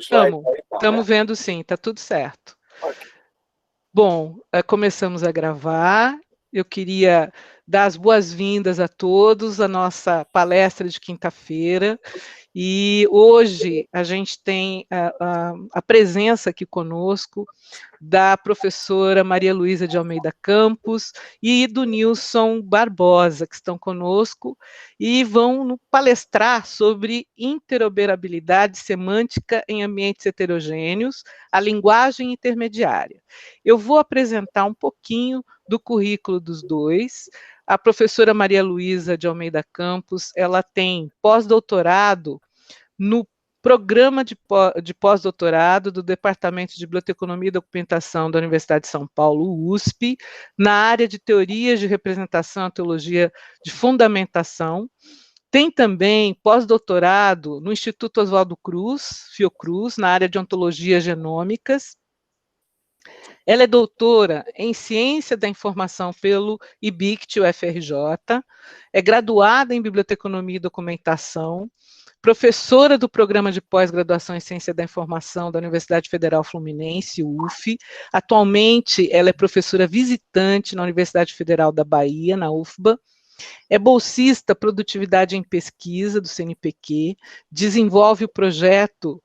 Estamos vendo sim, está tudo certo. Bom, começamos a gravar. Eu queria dar as boas-vindas a todos à nossa palestra de quinta-feira. E hoje a gente tem a presença aqui conosco da professora Maria Luísa de Almeida Campos e do Nilson Barbosa, que estão conosco e vão palestrar sobre interoperabilidade semântica em ambientes heterogêneos, a linguagem intermediária. Eu vou apresentar um pouquinho do currículo dos dois. A professora Maria Luísa de Almeida Campos, ela tem pós-doutorado no programa de pós-doutorado do Departamento de Biblioteconomia e Documentação da Universidade de São Paulo, USP, na área de teorias de representação e teologia de fundamentação. Tem também pós-doutorado no Instituto Oswaldo Cruz, Fiocruz, na área de ontologias genômicas. Ela é doutora em Ciência da Informação pelo IBICT, UFRJ, é graduada em Biblioteconomia e Documentação, professora do Programa de Pós-Graduação em Ciência da Informação da Universidade Federal Fluminense, UF. Atualmente, ela é professora visitante na Universidade Federal da Bahia, na UFBA. É bolsista Produtividade em Pesquisa, do CNPq. Desenvolve o projeto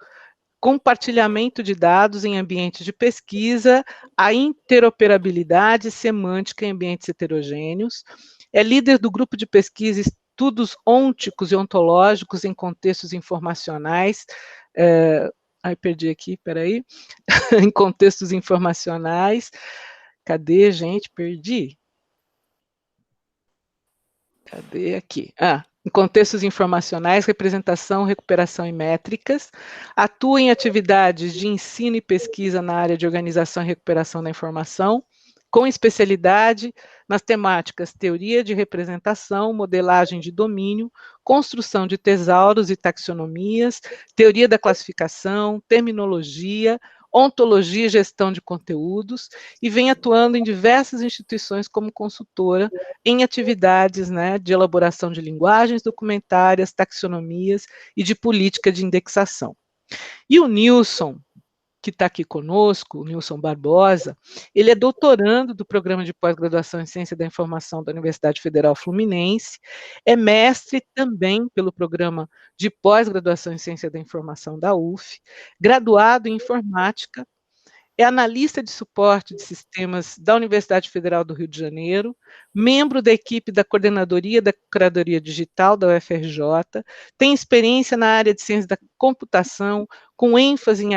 Compartilhamento de Dados em Ambientes de Pesquisa, a interoperabilidade semântica em ambientes heterogêneos. É líder do grupo de pesquisa Estudos Ônticos e Ontológicos em Contextos Informacionais, perdi aqui, peraí, em contextos informacionais, cadê, gente, perdi? Cadê aqui? Em contextos informacionais, representação, recuperação e métricas, atua em atividades de ensino e pesquisa na área de organização e recuperação da informação, com especialidade nas temáticas teoria de representação, modelagem de domínio, construção de tesauros e taxonomias, teoria da classificação, terminologia, ontologia e gestão de conteúdos, e vem atuando em diversas instituições como consultora em atividades, né, de elaboração de linguagens documentárias, taxonomias e de política de indexação. E o Nilson, que está aqui conosco, o Nilson Barbosa, ele é doutorando do Programa de Pós-Graduação em Ciência da Informação da Universidade Federal Fluminense, é mestre também pelo Programa de Pós-Graduação em Ciência da Informação da UF, graduado em Informática, é analista de suporte de sistemas da Universidade Federal do Rio de Janeiro, membro da equipe da Coordenadoria da Curadoria Digital da UFRJ, tem experiência na área de ciência da computação, com ênfase em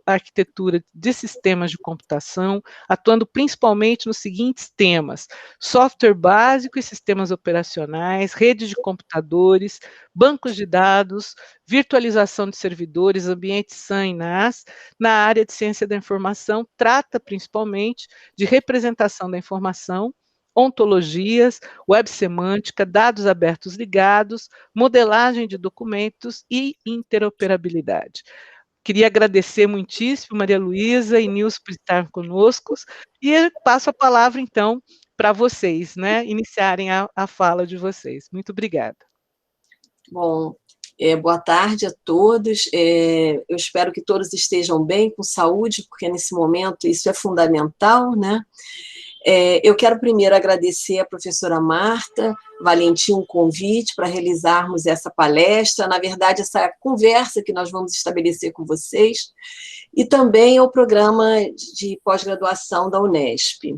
arquitetura de sistemas de computação, atuando principalmente nos seguintes temas: software básico e sistemas operacionais, rede de computadores, bancos de dados, virtualização de servidores, ambientes SAN e NAS. Na área de ciência da informação, trata principalmente de representação da informação, ontologias, web semântica, dados abertos ligados, modelagem de documentos e interoperabilidade. Queria agradecer muitíssimo Maria Luísa e Nilson por estar conosco, e passo a palavra, então, para vocês, né, iniciarem a fala de vocês. Muito obrigada. Bom, boa tarde a todos. Eu espero que todos estejam bem, com saúde, porque nesse momento isso é fundamental, né? Eu quero primeiro agradecer à professora Marta Valentim o convite para realizarmos essa palestra, na verdade, essa conversa que nós vamos estabelecer com vocês, e também ao programa de pós-graduação da Unesp.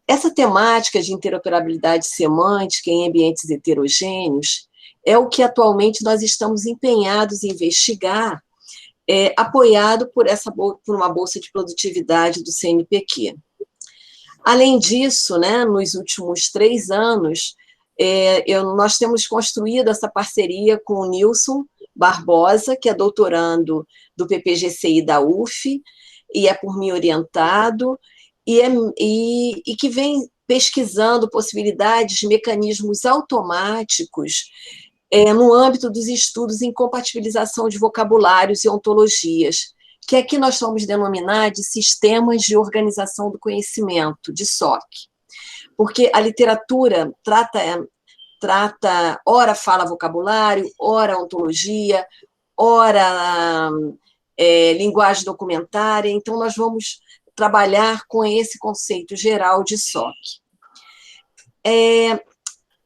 Essa temática de interoperabilidade semântica em ambientes heterogêneos é o que atualmente nós estamos empenhados em investigar, apoiado por uma bolsa de produtividade do CNPq. Além disso, né, nos últimos 3 anos, nós temos construído essa parceria com o Nilson Barbosa, que é doutorando do PPGCI da UF, e é por mim orientado, e que vem pesquisando possibilidades de mecanismos automáticos no âmbito dos estudos em compatibilização de vocabulários e ontologias, que aqui nós vamos denominar de sistemas de organização do conhecimento, de SOC. Porque a literatura ora fala vocabulário, ora ontologia, ora linguagem documentária. Então, nós vamos trabalhar com esse conceito geral de SOC.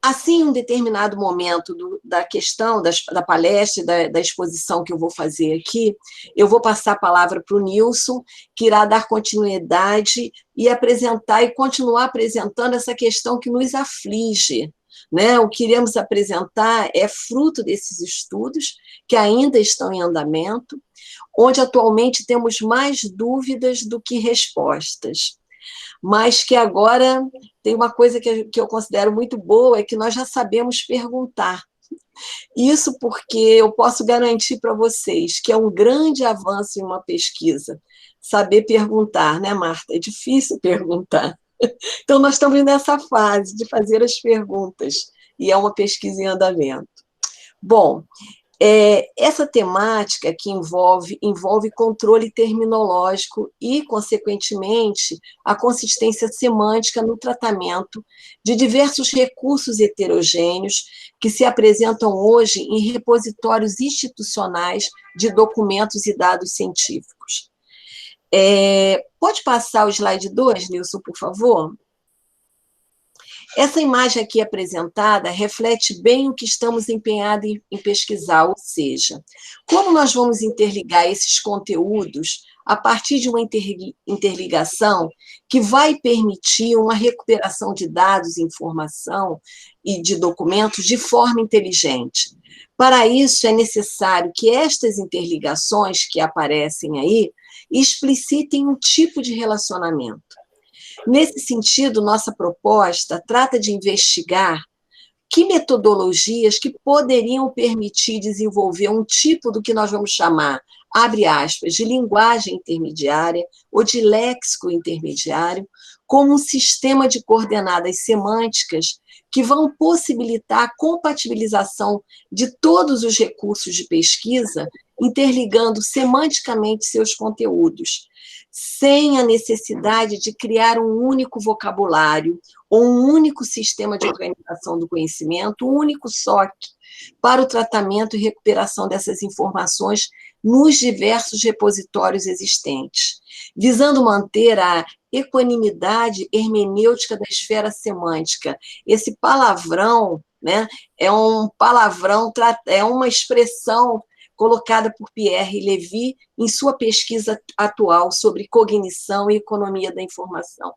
Assim, em um determinado momento da questão, da palestra, da exposição que eu vou fazer aqui, eu vou passar a palavra para o Nilson, que irá dar continuidade e apresentar e continuar apresentando essa questão que nos aflige, né? O que iremos apresentar é fruto desses estudos, que ainda estão em andamento, onde atualmente temos mais dúvidas do que respostas, mas que agora tem uma coisa que eu considero muito boa, é que nós já sabemos perguntar. Isso porque eu posso garantir para vocês que é um grande avanço em uma pesquisa, saber perguntar, né, Marta? É difícil perguntar. Então, nós estamos nessa fase de fazer as perguntas, e é uma pesquisa em andamento. Bom, essa temática que envolve controle terminológico e, consequentemente, a consistência semântica no tratamento de diversos recursos heterogêneos que se apresentam hoje em repositórios institucionais de documentos e dados científicos. Pode passar o slide 2, Nilson, por favor? Essa imagem aqui apresentada reflete bem o que estamos empenhados em pesquisar, ou seja, como nós vamos interligar esses conteúdos a partir de uma interligação que vai permitir uma recuperação de dados, informação e de documentos de forma inteligente. Para isso, é necessário que estas interligações que aparecem aí explicitem um tipo de relacionamento. Nesse sentido, nossa proposta trata de investigar que metodologias que poderiam permitir desenvolver um tipo do que nós vamos chamar, abre aspas, de linguagem intermediária ou de léxico intermediário, como um sistema de coordenadas semânticas que vão possibilitar a compatibilização de todos os recursos de pesquisa, interligando semanticamente seus conteúdos, sem a necessidade de criar um único vocabulário ou um único sistema de organização do conhecimento, um único SOC, para o tratamento e recuperação dessas informações nos diversos repositórios existentes, visando manter a equanimidade hermenêutica da esfera semântica. Esse palavrão, né, é um palavrão, é uma expressão colocada por Pierre Levy em sua pesquisa atual sobre cognição e economia da informação.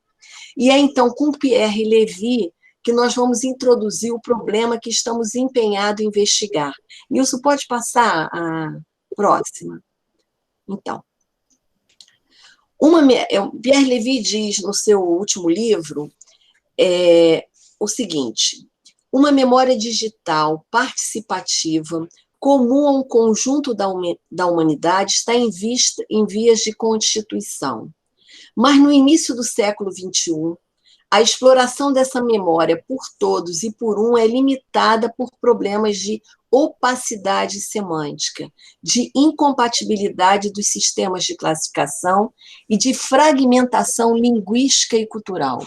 E é, então, com Pierre Levy que nós vamos introduzir o problema que estamos empenhados em investigar. Nilson, pode passar a próxima? Então, Pierre Levy diz no seu último livro o seguinte: uma memória digital participativa comum a um conjunto da humanidade está em vias de constituição. Mas no início do século XXI, a exploração dessa memória por todos e por um é limitada por problemas de opacidade semântica, de incompatibilidade dos sistemas de classificação e de fragmentação linguística e cultural.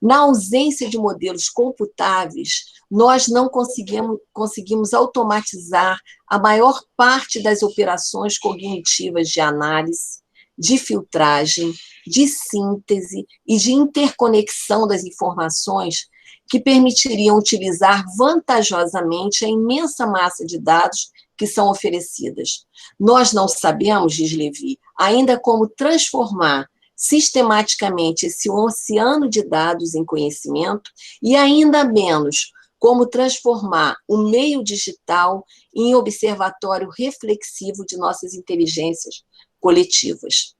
Na ausência de modelos computáveis, nós não conseguimos automatizar a maior parte das operações cognitivas de análise, de filtragem, de síntese e de interconexão das informações que permitiriam utilizar vantajosamente a imensa massa de dados que são oferecidas. Nós não sabemos, diz Levy, ainda como transformar sistematicamente esse oceano de dados em conhecimento e ainda menos como transformar o meio digital em observatório reflexivo de nossas inteligências coletivas.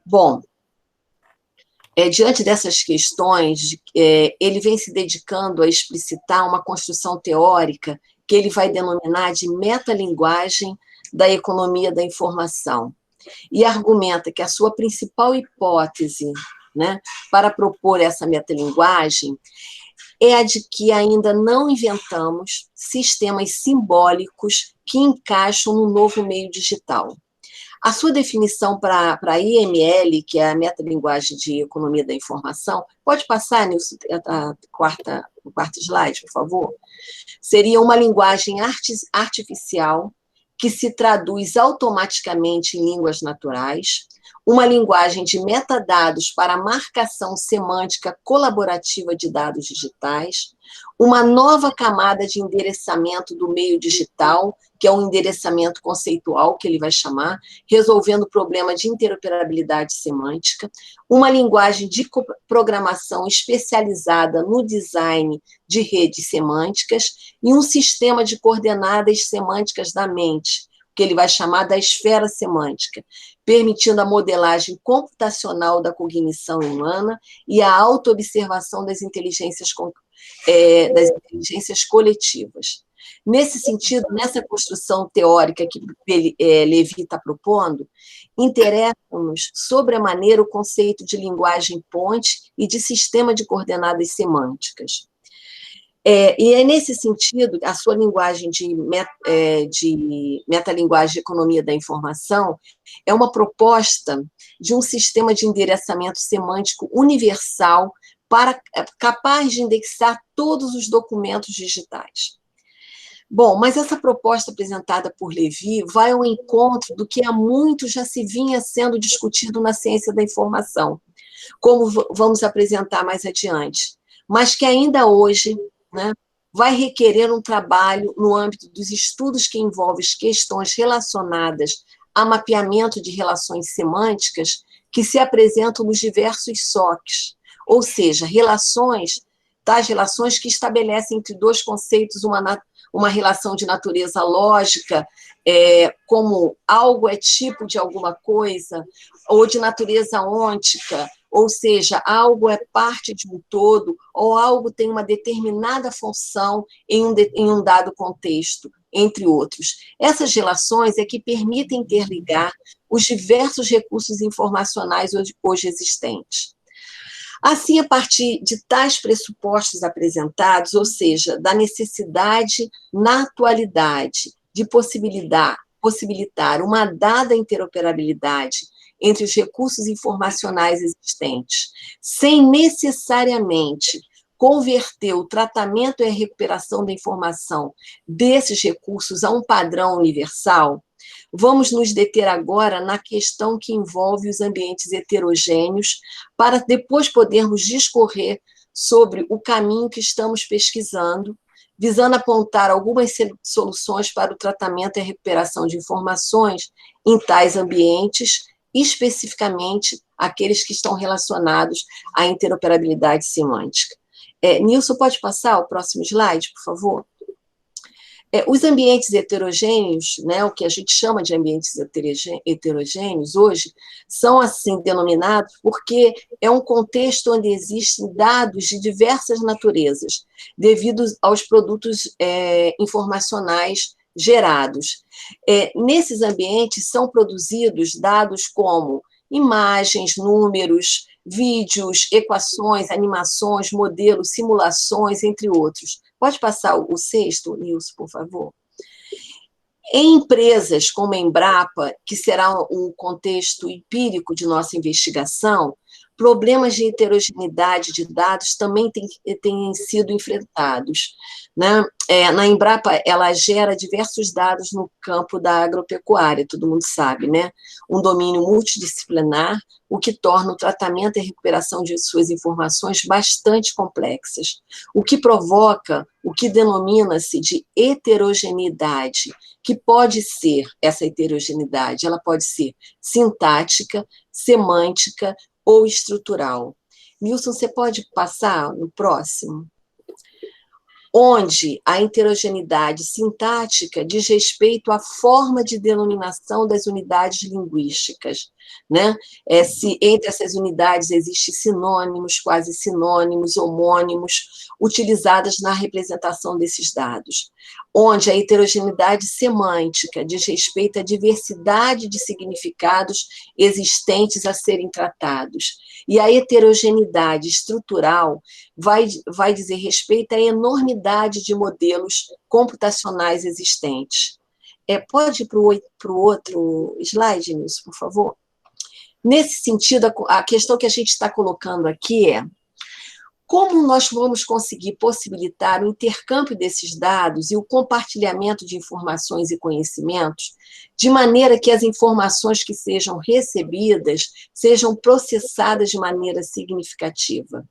Bom, diante dessas questões, ele vem se dedicando a explicitar uma construção teórica que ele vai denominar de metalinguagem da economia da informação, e argumenta que a sua principal hipótese, né, para propor essa metalinguagem é a de que ainda não inventamos sistemas simbólicos que encaixam no novo meio digital. A sua definição para a IML, que é a metalinguagem de economia da informação, pode passar, Nilson, o quarto slide, por favor? Seria uma linguagem artificial que se traduz automaticamente em línguas naturais, uma linguagem de metadados para marcação semântica colaborativa de dados digitais, uma nova camada de endereçamento do meio digital, que é um endereçamento conceitual, que ele vai chamar, resolvendo o problema de interoperabilidade semântica, uma linguagem de programação especializada no design de redes semânticas e um sistema de coordenadas semânticas da mente, que ele vai chamar da esfera semântica, permitindo a modelagem computacional da cognição humana e a autoobservação das inteligências coletivas. Nesse sentido, nessa construção teórica que Levi está propondo, interessa-nos sobremaneira o conceito de linguagem ponte e de sistema de coordenadas semânticas. E é nesse sentido, a sua linguagem de metalinguagem de economia da informação é uma proposta de um sistema de endereçamento semântico universal capaz de indexar todos os documentos digitais. Bom, mas essa proposta apresentada por Levi vai ao encontro do que há muito já se vinha sendo discutido na ciência da informação, como vamos apresentar mais adiante, mas que ainda hoje, né, vai requerer um trabalho no âmbito dos estudos que envolvem questões relacionadas a mapeamento de relações semânticas que se apresentam nos diversos SOCs, ou seja, tais relações que estabelecem entre dois conceitos uma relação de natureza lógica, como algo é tipo de alguma coisa, ou de natureza ôntica, ou seja, algo é parte de um todo, ou algo tem uma determinada função em um dado contexto, entre outros. Essas relações é que permitem interligar os diversos recursos informacionais hoje existentes. Assim, a partir de tais pressupostos apresentados, ou seja, da necessidade na atualidade de possibilitar uma dada interoperabilidade entre os recursos informacionais existentes, sem necessariamente converter o tratamento e a recuperação da informação desses recursos a um padrão universal, vamos nos deter agora na questão que envolve os ambientes heterogêneos, para depois podermos discorrer sobre o caminho que estamos pesquisando, visando apontar algumas soluções para o tratamento e a recuperação de informações em tais ambientes, especificamente aqueles que estão relacionados à interoperabilidade semântica. Nilson, pode passar o próximo slide, por favor? Os ambientes heterogêneos, né, o que a gente chama de ambientes heterogêneos hoje, são assim denominados porque é um contexto onde existem dados de diversas naturezas, devido aos produtos informacionais gerados. Nesses ambientes são produzidos dados como imagens, números, vídeos, equações, animações, modelos, simulações, entre outros. Pode passar o sexto, Nilson, por favor? Em empresas como a Embrapa, que será um contexto empírico de nossa investigação, problemas de heterogeneidade de dados também têm sido enfrentados, né? Na Embrapa, ela gera diversos dados no campo da agropecuária, todo mundo sabe, né? Um domínio multidisciplinar, o que torna o tratamento e a recuperação de suas informações bastante complexas, o que provoca o que denomina-se de heterogeneidade, que pode ser, essa heterogeneidade, ela pode ser sintática, semântica ou estrutural. Nilson, você pode passar no próximo? Onde a heterogeneidade sintática diz respeito à forma de denominação das unidades linguísticas, né? Se entre essas unidades existem sinônimos, quase sinônimos, homônimos, utilizadas na representação desses dados. Onde a heterogeneidade semântica diz respeito à diversidade de significados existentes a serem tratados. E a heterogeneidade estrutural vai dizer respeito à enormidade de modelos computacionais existentes. Pode ir para o outro slide, Nilson, por favor? Nesse sentido, a questão que a gente está colocando aqui é Como nós vamos conseguir possibilitar o intercâmbio desses dados e o compartilhamento de informações e conhecimentos, de maneira que as informações que sejam recebidas sejam processadas de maneira significativa?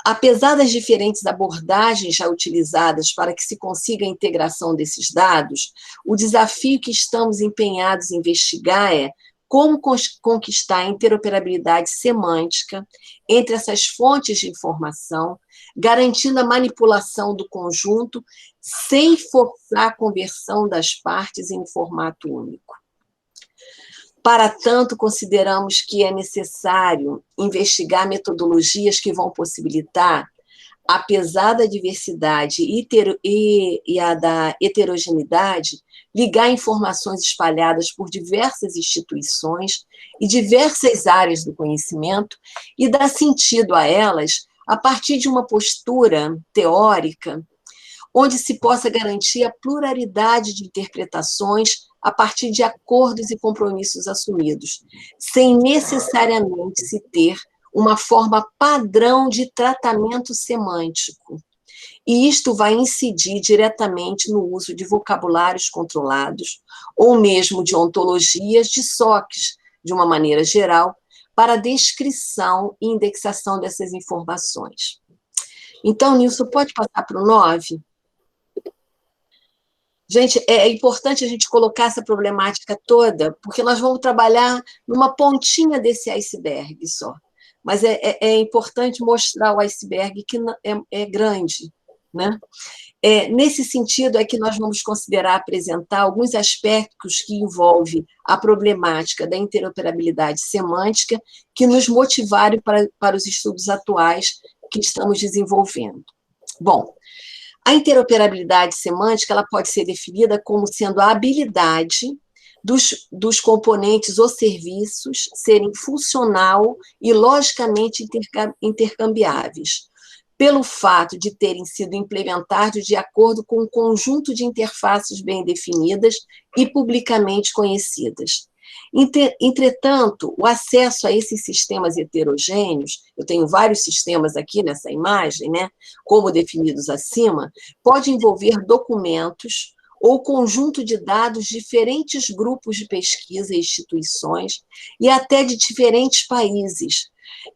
Apesar das diferentes abordagens já utilizadas para que se consiga a integração desses dados, o desafio que estamos empenhados em investigar é como conquistar a interoperabilidade semântica entre essas fontes de informação, garantindo a manipulação do conjunto sem forçar a conversão das partes em um formato único. Para tanto, consideramos que é necessário investigar metodologias que vão possibilitar, apesar da diversidade e da heterogeneidade, ligar informações espalhadas por diversas instituições e diversas áreas do conhecimento e dar sentido a elas a partir de uma postura teórica onde se possa garantir a pluralidade de interpretações a partir de acordos e compromissos assumidos, sem necessariamente se ter uma forma padrão de tratamento semântico. E isto vai incidir diretamente no uso de vocabulários controlados, ou mesmo de ontologias de SOCs, de uma maneira geral, para descrição e indexação dessas informações. Então, Nilson, pode passar para o 9? Gente, é importante a gente colocar essa problemática toda, porque nós vamos trabalhar numa pontinha desse iceberg só. Mas é importante mostrar o iceberg que é grande, né? Nesse sentido, é que nós vamos considerar apresentar alguns aspectos que envolvem a problemática da interoperabilidade semântica que nos motivaram para os estudos atuais que estamos desenvolvendo. Bom, a interoperabilidade semântica ela pode ser definida como sendo a habilidade dos componentes ou serviços serem funcional e logicamente intercambiáveis, pelo fato de terem sido implementados de acordo com um conjunto de interfaces bem definidas e publicamente conhecidas. Entretanto, o acesso a esses sistemas heterogêneos, eu tenho vários sistemas aqui nessa imagem, né, como definidos acima, pode envolver documentos ou conjunto de dados de diferentes grupos de pesquisa e instituições, e até de diferentes países,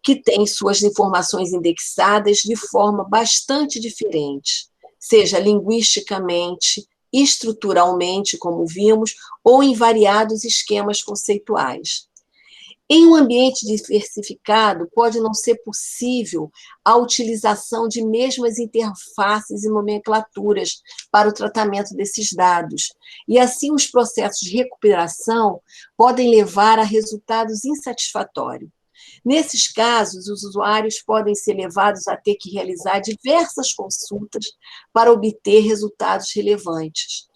que têm suas informações indexadas de forma bastante diferente, seja linguisticamente, estruturalmente, como vimos, ou em variados esquemas conceituais. Em um ambiente diversificado, pode não ser possível a utilização de mesmas interfaces e nomenclaturas para o tratamento desses dados, e assim os processos de recuperação podem levar a resultados insatisfatórios. Nesses casos, os usuários podem ser levados a ter que realizar diversas consultas para obter resultados relevantes.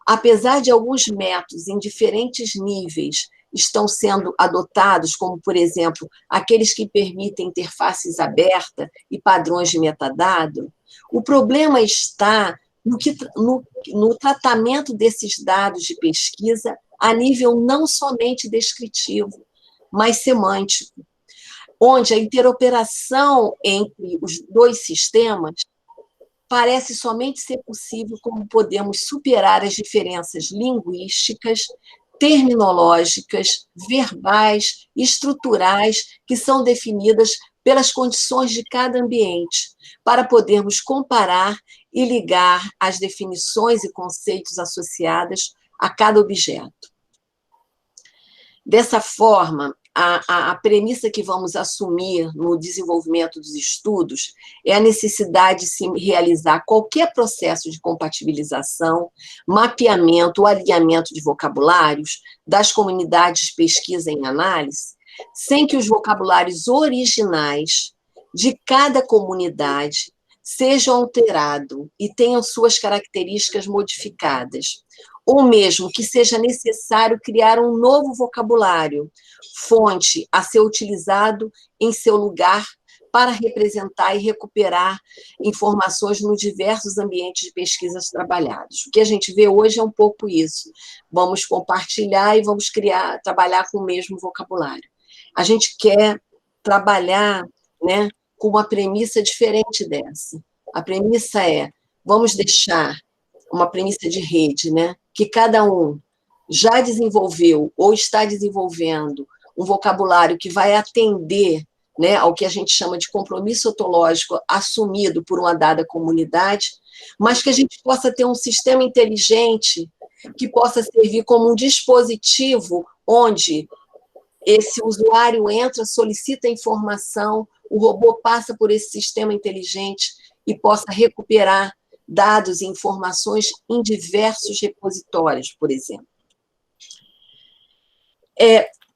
Apesar de alguns métodos em diferentes níveis estão sendo adotados, como, por exemplo, aqueles que permitem interfaces abertas e padrões de metadado, o problema está no tratamento desses dados de pesquisa a nível não somente descritivo, mas semântico, onde a interoperação entre os dois sistemas parece somente ser possível como podemos superar as diferenças linguísticas, terminológicas, verbais, estruturais, que são definidas pelas condições de cada ambiente, para podermos comparar e ligar as definições e conceitos associados a cada objeto. Dessa forma, a premissa que vamos assumir no desenvolvimento dos estudos é a necessidade de se realizar qualquer processo de compatibilização, mapeamento ou alinhamento de vocabulários das comunidades de pesquisa em análise, sem que os vocabulários originais de cada comunidade sejam alterados e tenham suas características modificadas, ou mesmo que seja necessário criar um novo vocabulário, fonte a ser utilizado em seu lugar para representar e recuperar informações nos diversos ambientes de pesquisas trabalhados. O que a gente vê hoje é um pouco isso. Vamos compartilhar e vamos trabalhar com o mesmo vocabulário. A gente quer trabalhar, né, com uma premissa diferente dessa. A premissa é, vamos deixar uma premissa de rede, né? Que cada um já desenvolveu ou está desenvolvendo um vocabulário que vai atender, né, ao que a gente chama de compromisso ontológico assumido por uma dada comunidade, mas que a gente possa ter um sistema inteligente que possa servir como um dispositivo onde esse usuário entra, solicita informação, o robô passa por esse sistema inteligente e possa recuperar dados e informações em diversos repositórios, por exemplo.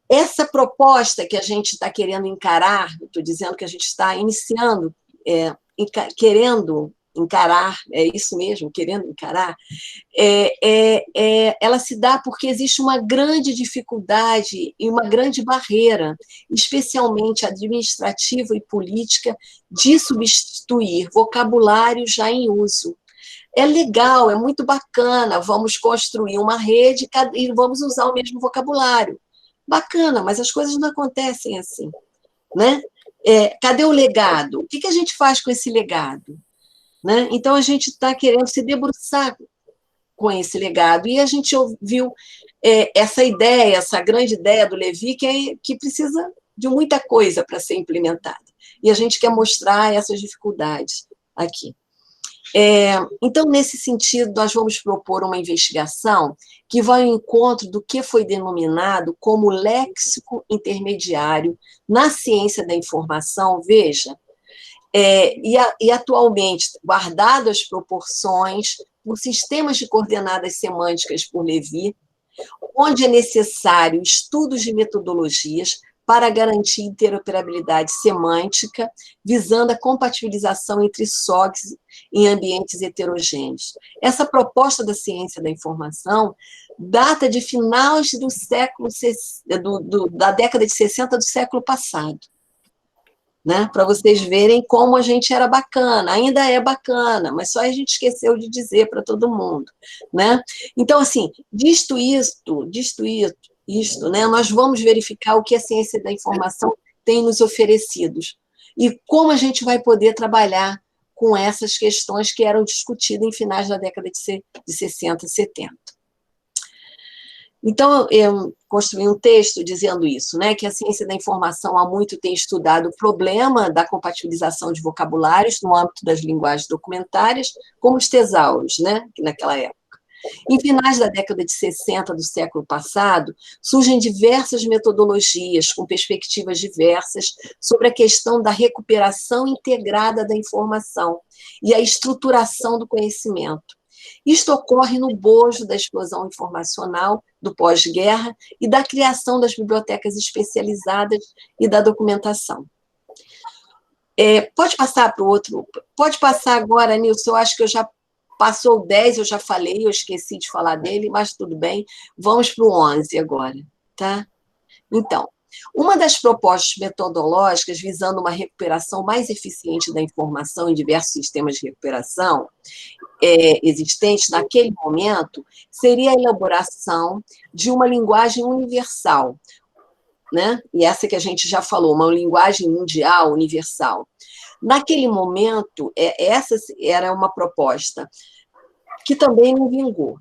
Essa proposta que a gente está querendo encarar, estou dizendo que a gente está iniciando, querendo encarar, é isso mesmo, querendo encarar, ela se dá porque existe uma grande dificuldade e uma grande barreira, especialmente administrativa e política, de substituir vocabulário já em uso. É legal, é muito bacana, vamos construir uma rede e vamos usar o mesmo vocabulário. Bacana, mas as coisas não acontecem assim, né? Cadê o legado? O que a gente faz com esse legado? Né? Então, a gente está querendo se debruçar com esse legado. E a gente ouviu essa ideia, essa grande ideia do Lévy, que precisa de muita coisa para ser implementada. E a gente quer mostrar essas dificuldades aqui. Então, nesse sentido, nós vamos propor uma investigação que vai ao encontro do que foi denominado como léxico intermediário na ciência da informação. Veja, e atualmente, guardado as proporções, por sistemas de coordenadas semânticas por Lévy, onde é necessário estudos de metodologias para garantir interoperabilidade semântica, visando a compatibilização entre SOGs em ambientes heterogêneos. Essa proposta da ciência da informação data de finais do século, da década de 60 do século passado. Né, para vocês verem como a gente era bacana, ainda é bacana, mas só a gente esqueceu de dizer para todo mundo. Né? Então, assim, disto isto, né, nós vamos verificar o que a ciência da informação tem nos oferecido e como a gente vai poder trabalhar com essas questões que eram discutidas em finais da década de 60, 70. Então, eu construí um texto dizendo isso, né, que a ciência da informação há muito tem estudado o problema da compatibilização de vocabulários no âmbito das linguagens documentárias, como os tesauros, né, naquela época. Em finais da década de 60 do século passado, surgem diversas metodologias com perspectivas diversas sobre a questão da recuperação integrada da informação e a estruturação do conhecimento. Isto ocorre no bojo da explosão informacional do pós-guerra e da criação das bibliotecas especializadas e da documentação. Pode passar para o outro? Pode passar agora, Nilson, eu acho que eu já passou o 10, eu já falei, eu esqueci de falar dele, mas tudo bem. Vamos para o 11 agora, tá? Então, uma das propostas metodológicas visando uma recuperação mais eficiente da informação em diversos sistemas de recuperação existentes naquele momento seria a elaboração de uma linguagem universal, né? E essa que a gente já falou, uma linguagem mundial universal. Naquele momento, essa era uma proposta que também não vingou.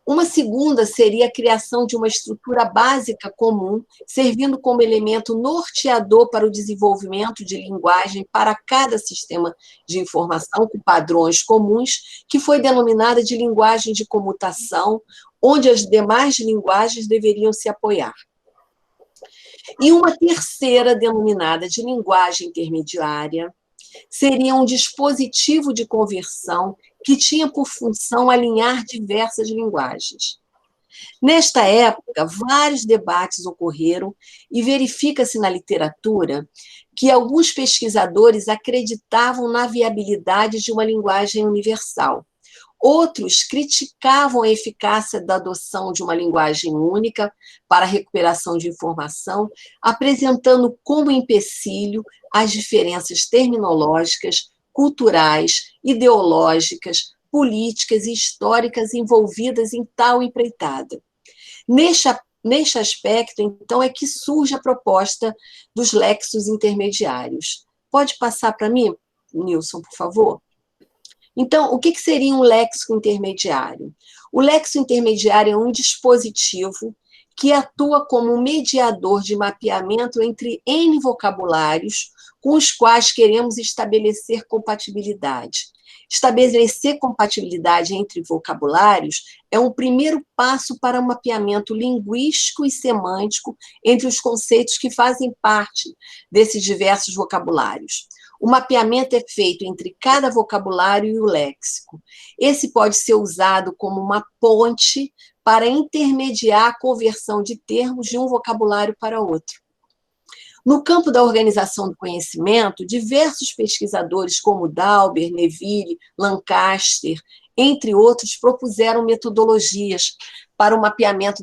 Uma segunda seria a criação de uma estrutura básica comum, servindo como elemento norteador para o desenvolvimento de linguagem para cada sistema de informação com padrões comuns, que foi denominada de linguagem de comutação, onde as demais linguagens deveriam se apoiar. E uma terceira, denominada de linguagem intermediária, seria um dispositivo de conversão que tinha por função alinhar diversas linguagens. Nesta época, vários debates ocorreram e verifica-se na literatura que alguns pesquisadores acreditavam na viabilidade de uma linguagem universal. Outros criticavam a eficácia da adoção de uma linguagem única para a recuperação de informação, apresentando como empecilho as diferenças terminológicas, culturais, ideológicas, políticas e históricas envolvidas em tal empreitada. Neste aspecto, então, é que surge a proposta dos léxicos intermediários, Pode passar para mim, Nilson, por favor? Então, o que seria um léxico intermediário? O léxico intermediário é um dispositivo que atua como mediador de mapeamento entre N vocabulários com os quais queremos estabelecer compatibilidade. Estabelecer compatibilidade entre vocabulários é um primeiro passo para o mapeamento linguístico e semântico entre os conceitos que fazem parte desses diversos vocabulários. O mapeamento é feito entre cada vocabulário e o léxico. Esse pode ser usado como uma ponte para intermediar a conversão de termos de um vocabulário para outro. No campo da organização do conhecimento, diversos pesquisadores como Dauber, Neville, Lancaster, entre outros, propuseram metodologias para o mapeamento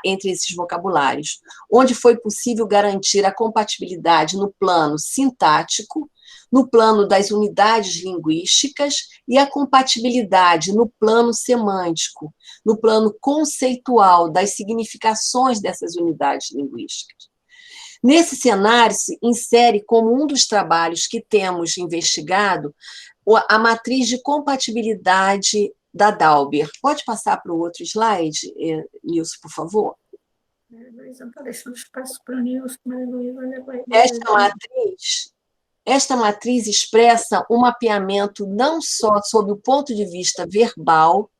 entre esses vocabulários, onde foi possível garantir a compatibilidade no plano sintático, no plano das unidades linguísticas e a compatibilidade no plano semântico, no plano conceitual das significações dessas unidades linguísticas. Nesse cenário, se insere como um dos trabalhos que temos investigado a matriz de compatibilidade da Dauber. Pode passar para o outro slide, Nilson, por favor? Luísa, está deixando espaço para o Nilson, mas Luísa vai... Esta matriz expressa um mapeamento não só sob o ponto de vista verbal,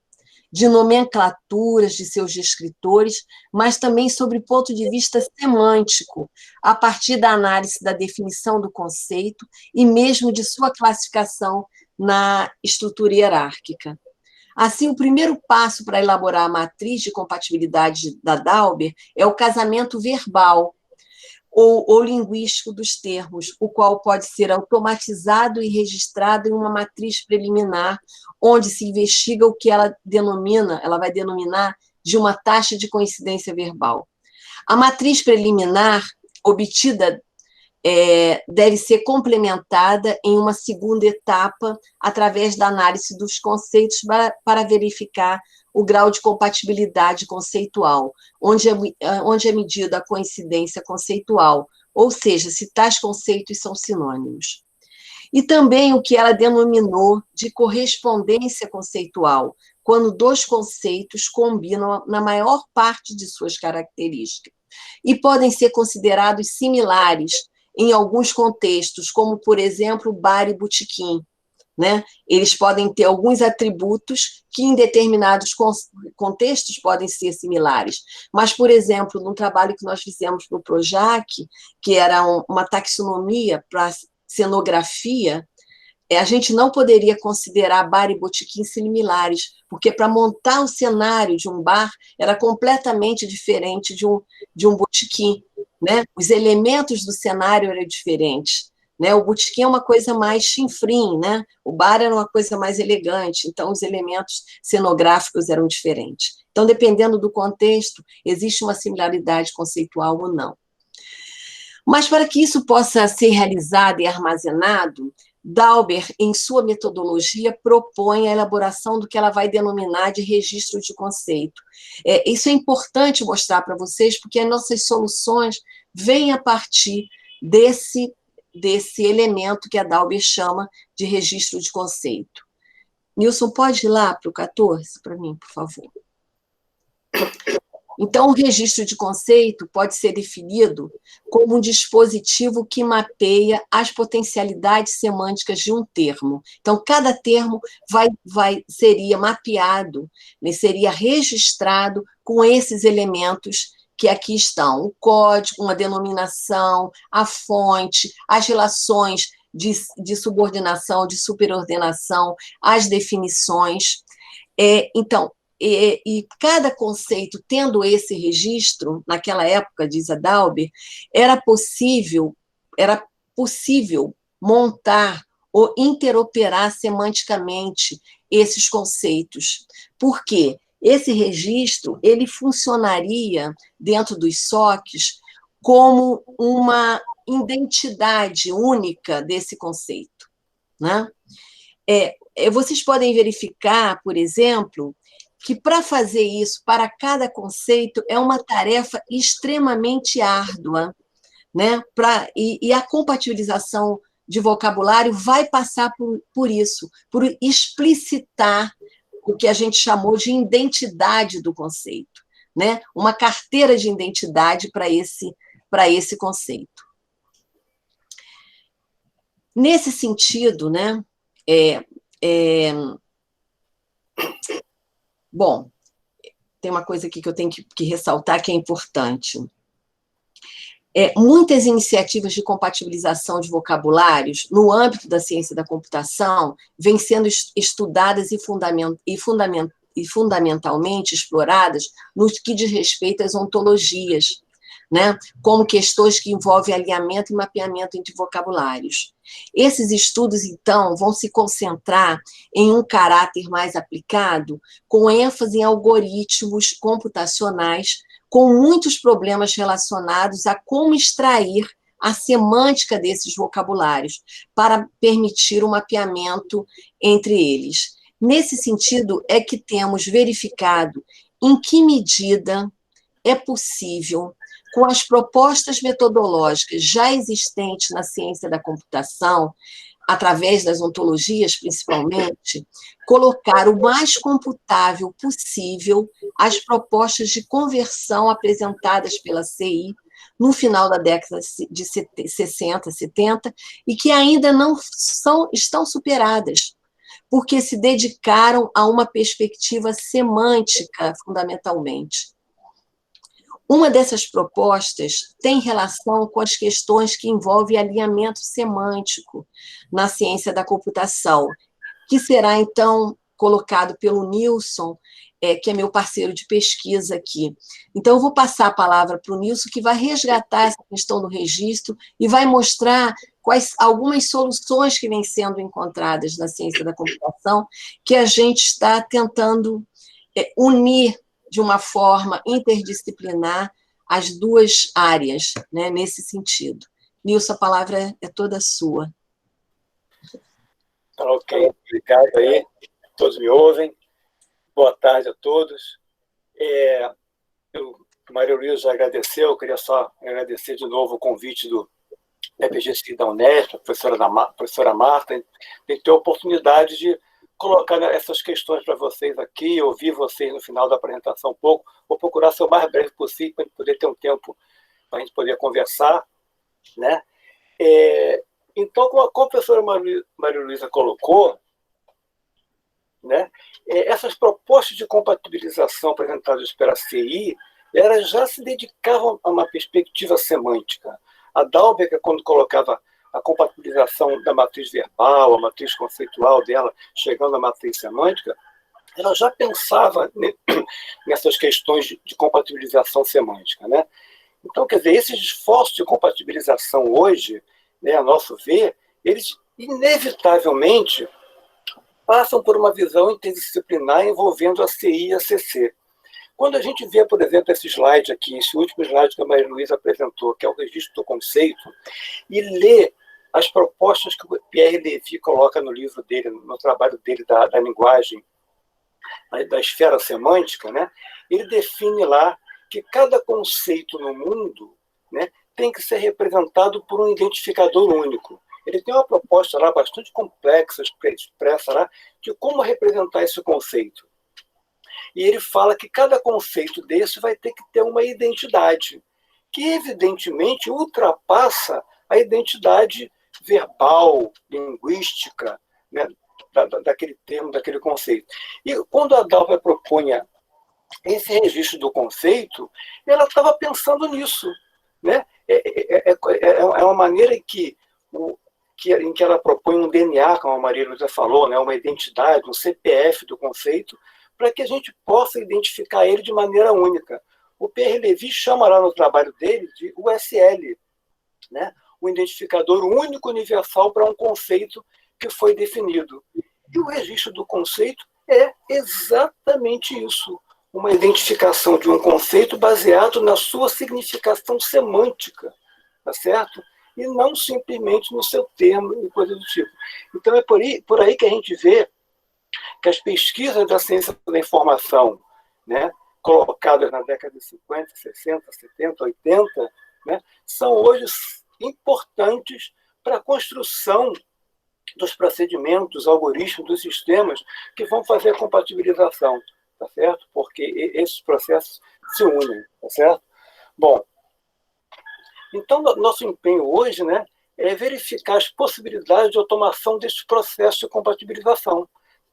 de nomenclaturas de seus descritores, mas também sobre o ponto de vista semântico, a partir da análise da definição do conceito e mesmo de sua classificação na estrutura hierárquica. Assim, o primeiro passo para elaborar a matriz de compatibilidade da Dauber é o casamento verbal ou linguístico dos termos, o qual pode ser automatizado e registrado em uma matriz preliminar, onde se investiga o que ela vai denominar de uma taxa de coincidência verbal. A matriz preliminar obtida deve ser complementada em uma segunda etapa através da análise dos conceitos para verificar o grau de compatibilidade conceitual, onde é medida a coincidência conceitual, ou seja, se tais conceitos são sinônimos. E também o que ela denominou de correspondência conceitual, quando dois conceitos combinam na maior parte de suas características, e podem ser considerados similares em alguns contextos, como, por exemplo, bar e botequim, né? Eles podem ter alguns atributos que, em determinados contextos, podem ser similares. Mas, por exemplo, num trabalho que nós fizemos para o Projac, que era uma taxonomia para cenografia, a gente não poderia considerar bar e botequim similares, porque para montar o cenário de um bar era completamente diferente de um botequim, né? Os elementos do cenário eram diferentes. Né? O botequim é uma coisa mais chinfrim, né? O bar era uma coisa mais elegante, então os elementos cenográficos eram diferentes. Então, dependendo do contexto, existe uma similaridade conceitual ou não. Mas para que isso possa ser realizado e armazenado, Dauber, em sua metodologia, propõe a elaboração do que ela vai denominar de registro de conceito. Isso é importante mostrar para vocês, porque as nossas soluções vêm a partir desse elemento que a Dauber chama de registro de conceito. Nilson, pode ir lá para o 14, para mim, por favor? Então, o registro de conceito pode ser definido como um dispositivo que mapeia as potencialidades semânticas de um termo. Então, cada termo seria mapeado, né, seria registrado com esses elementos que aqui estão: o código, uma denominação, a fonte, as relações de subordinação, de superordenação, as definições. Então, e cada conceito tendo esse registro, naquela época, diz a Dauber, era possível montar ou interoperar semanticamente esses conceitos. Por quê? Esse registro ele funcionaria dentro dos SOCs como uma identidade única desse conceito, né? Vocês podem verificar, por exemplo, que para fazer isso para cada conceito é uma tarefa extremamente árdua, né? E a compatibilização de vocabulário vai passar por isso, por explicitar o que a gente chamou de identidade do conceito, né? Uma carteira de identidade para esse conceito. Nesse sentido, né? Bom, tem uma coisa aqui que eu tenho que ressaltar que é importante. Muitas iniciativas de compatibilização de vocabulários no âmbito da ciência da computação vêm sendo estudadas e fundamentalmente exploradas no que diz respeito às ontologias, né? Como questões que envolvem alinhamento e mapeamento entre vocabulários. Esses estudos, então, vão se concentrar em um caráter mais aplicado, com ênfase em algoritmos computacionais, com muitos problemas relacionados a como extrair a semântica desses vocabulários, para permitir o mapeamento entre eles. Nesse sentido, é que temos verificado em que medida é possível, com as propostas metodológicas já existentes na ciência da computação, através das ontologias, principalmente, colocar o mais computável possível as propostas de conversão apresentadas pela CI no final da década de 60, 70, e que ainda não estão superadas, porque se dedicaram a uma perspectiva semântica, fundamentalmente. Uma dessas propostas tem relação com as questões que envolvem alinhamento semântico na ciência da computação, que será, então, colocado pelo Nilson, que é meu parceiro de pesquisa aqui. Então, eu vou passar a palavra para o Nilson, que vai resgatar essa questão do registro e vai mostrar algumas soluções que vêm sendo encontradas na ciência da computação, que a gente está tentando unir de uma forma interdisciplinar as duas áreas, né, nesse sentido. Nilson, a palavra é toda sua. Ok, obrigado aí, todos me ouvem. Boa tarde a todos. Maria Luísa já agradeceu, eu queria só agradecer de novo o convite da PGC da Unesp, a professora Marta, de ter a oportunidade de colocar essas questões para vocês aqui, ouvir vocês no final da apresentação um pouco, vou procurar ser o mais breve possível para a gente poder ter um tempo para a gente poder conversar, né? Então, como a professora Maria Luísa colocou, né, essas propostas de compatibilização apresentadas pela CI, elas já se dedicavam a uma perspectiva semântica. A Dalberg, quando colocava a compatibilização da matriz verbal, a matriz conceitual dela, chegando à matriz semântica, ela já pensava nessas questões de compatibilização semântica, né? Então, quer dizer, esses esforços de compatibilização hoje, né, a nosso ver, eles inevitavelmente passam por uma visão interdisciplinar envolvendo a CI e a CC. Quando a gente vê, por exemplo, esse slide aqui, esse último slide que a Maria Luísa apresentou, que é o registro do conceito, e lê as propostas que o Pierre Levy coloca no livro dele, no trabalho dele da linguagem, da esfera semântica, né? Ele define lá que cada conceito no mundo, né, tem que ser representado por um identificador único. Ele tem uma proposta lá bastante complexa, expressa lá, de como representar esse conceito. E ele fala que cada conceito desse vai ter que ter uma identidade, que evidentemente ultrapassa a identidade verbal, linguística, né, daquele termo, daquele conceito. E quando a Dalva propunha esse registro do conceito, ela estava pensando nisso, né? É uma maneira em que ela propõe um DNA, como a Maria Luísa falou, né, uma identidade, um CPF do conceito, para que a gente possa identificar ele de maneira única. O Pierre Levy chama lá no trabalho dele de USL, né? O identificador único universal para um conceito que foi definido. E o registro do conceito é exatamente isso, uma identificação de um conceito baseado na sua significação semântica, tá certo? E não simplesmente no seu termo e coisa do tipo. Então é por aí que a gente vê que as pesquisas da ciência da informação, né, colocadas na década de 50, 60, 70, 80, né, são hoje importantes para a construção dos procedimentos, algoritmos, dos sistemas que vão fazer a compatibilização, tá certo? Porque esses processos se unem, tá certo? Bom, então nosso empenho hoje, né, é verificar as possibilidades de automação desses processos de compatibilização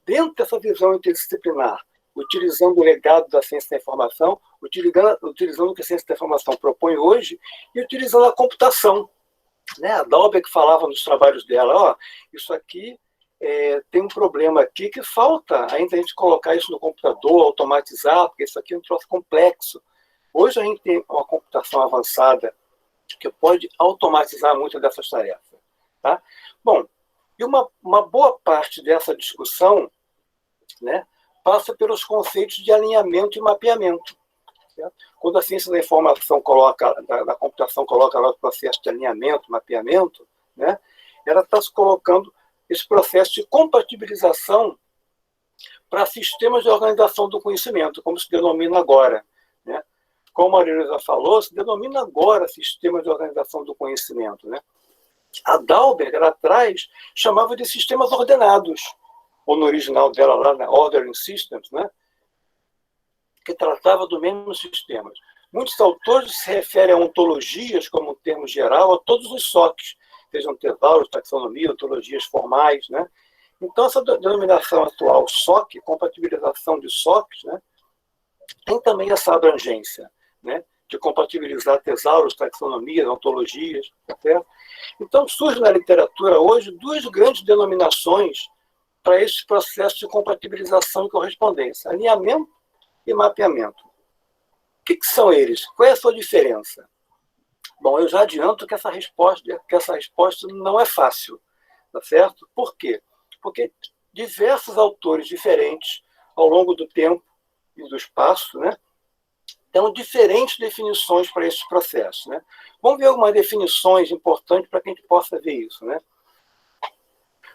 dentro dessa visão interdisciplinar, utilizando o legado da ciência da informação, utilizando o que a ciência da informação propõe hoje e utilizando a computação. Né? A Dalberg falava nos trabalhos dela, ó, isso aqui tem um problema aqui que falta ainda a gente colocar isso no computador, automatizar, porque isso aqui é um troço complexo. Hoje a gente tem uma computação avançada que pode automatizar muitas dessas tarefas. Tá? Bom, e uma boa parte dessa discussão, né, passa pelos conceitos de alinhamento e mapeamento. Certo? Quando a ciência da informação da computação coloca lá o processo de alinhamento, mapeamento, né, ela está se colocando esse processo de compatibilização para sistemas de organização do conhecimento, como se denomina agora. Né? Como a Maria já falou, se denomina agora sistemas de organização do conhecimento. Né? A Dalberg, ela atrás, chamava de sistemas ordenados, ou no original dela lá, na Ordering Systems, né? Que tratava do mesmo sistema. Muitos autores se referem a ontologias, como um termo geral, a todos os SOCs, sejam tesauros, taxonomia, ontologias formais. Né? Então, essa denominação atual, SOC, compatibilização de SOCs, né, tem também essa abrangência, né, de compatibilizar tesauros, taxonomias, ontologias. Tá certo? Então, surge na literatura hoje duas grandes denominações para esses processos de compatibilização e correspondência: alinhamento e mapeamento. O que são eles? Qual é a sua diferença? Bom, eu já adianto que essa resposta não é fácil, tá certo? Por quê? Porque diversos autores diferentes, ao longo do tempo e do espaço, né, dão diferentes definições para esses processos. Né? Vamos ver algumas definições importantes para que a gente possa ver isso. Né?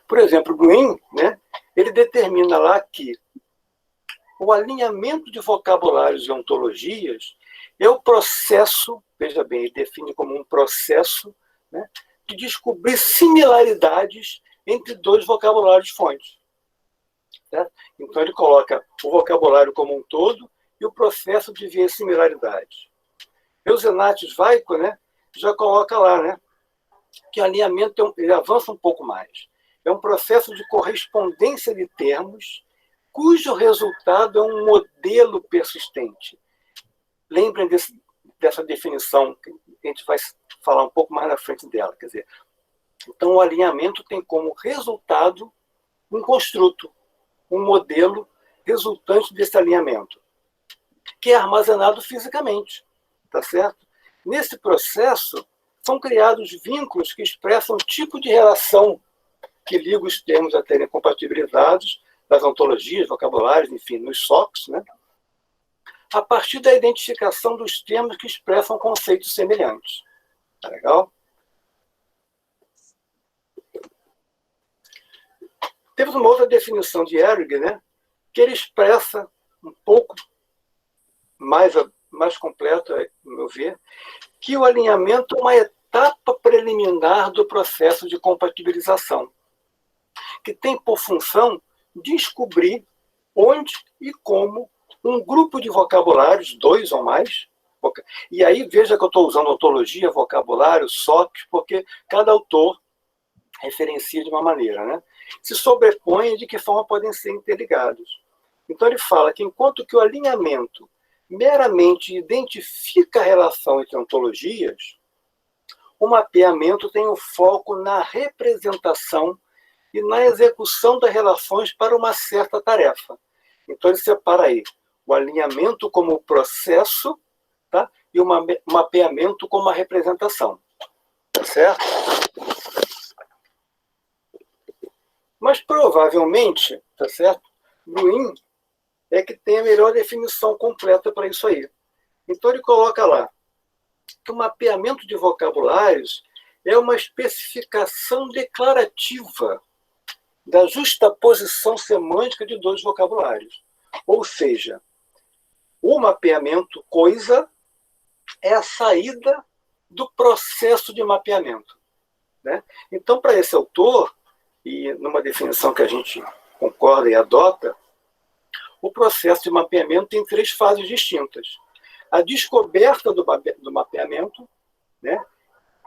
Por exemplo, Green, né, ele determina lá que o alinhamento de vocabulários e ontologias é o processo, veja bem, ele define como um processo, né, de descobrir similaridades entre dois vocabulários fontes. Certo? Então ele coloca o vocabulário como um todo e o processo de ver similaridades. Eusenates Vaico, né, já coloca lá, né, que o alinhamento ele avança um pouco mais. É um processo de correspondência de termos cujo resultado é um modelo persistente. Lembrem dessa definição, que a gente vai falar um pouco mais na frente dela. Quer dizer, então, o alinhamento tem como resultado um construto, um modelo resultante desse alinhamento, que é armazenado fisicamente. Tá certo? Nesse processo, são criados vínculos que expressam o tipo de relação que liga os termos a terem compatibilizados das ontologias, vocabulários, enfim, nos SOCs, né? A partir da identificação dos termos que expressam conceitos semelhantes. Tá legal? Temos uma outra definição de Ehring, né, que ele expressa um pouco mais completo, no meu ver, que o alinhamento é uma etapa preliminar do processo de compatibilização, que tem por função descobrir onde e como um grupo de vocabulários, 2 ou mais, e aí veja que eu estou usando ontologia, vocabulário, SOC, porque cada autor referencia de uma maneira, né? Se sobrepõem e de que forma podem ser interligados. Então ele fala que enquanto que o alinhamento meramente identifica a relação entre ontologias, o mapeamento tem o foco na representação e na execução das relações para uma certa tarefa. Então ele separa aí o alinhamento como processo, tá? E o mapeamento como a representação. Tá certo? Mas provavelmente, tá certo? Green é que tem a melhor definição completa para isso aí. Então ele coloca lá que o mapeamento de vocabulários é uma especificação declarativa da justaposição semântica de dois vocabulários. Ou seja, o mapeamento coisa é a saída do processo de mapeamento. né? Então, para esse autor, e numa definição que a gente concorda e adota, o processo de mapeamento tem 3 fases distintas. A descoberta do mapeamento, né,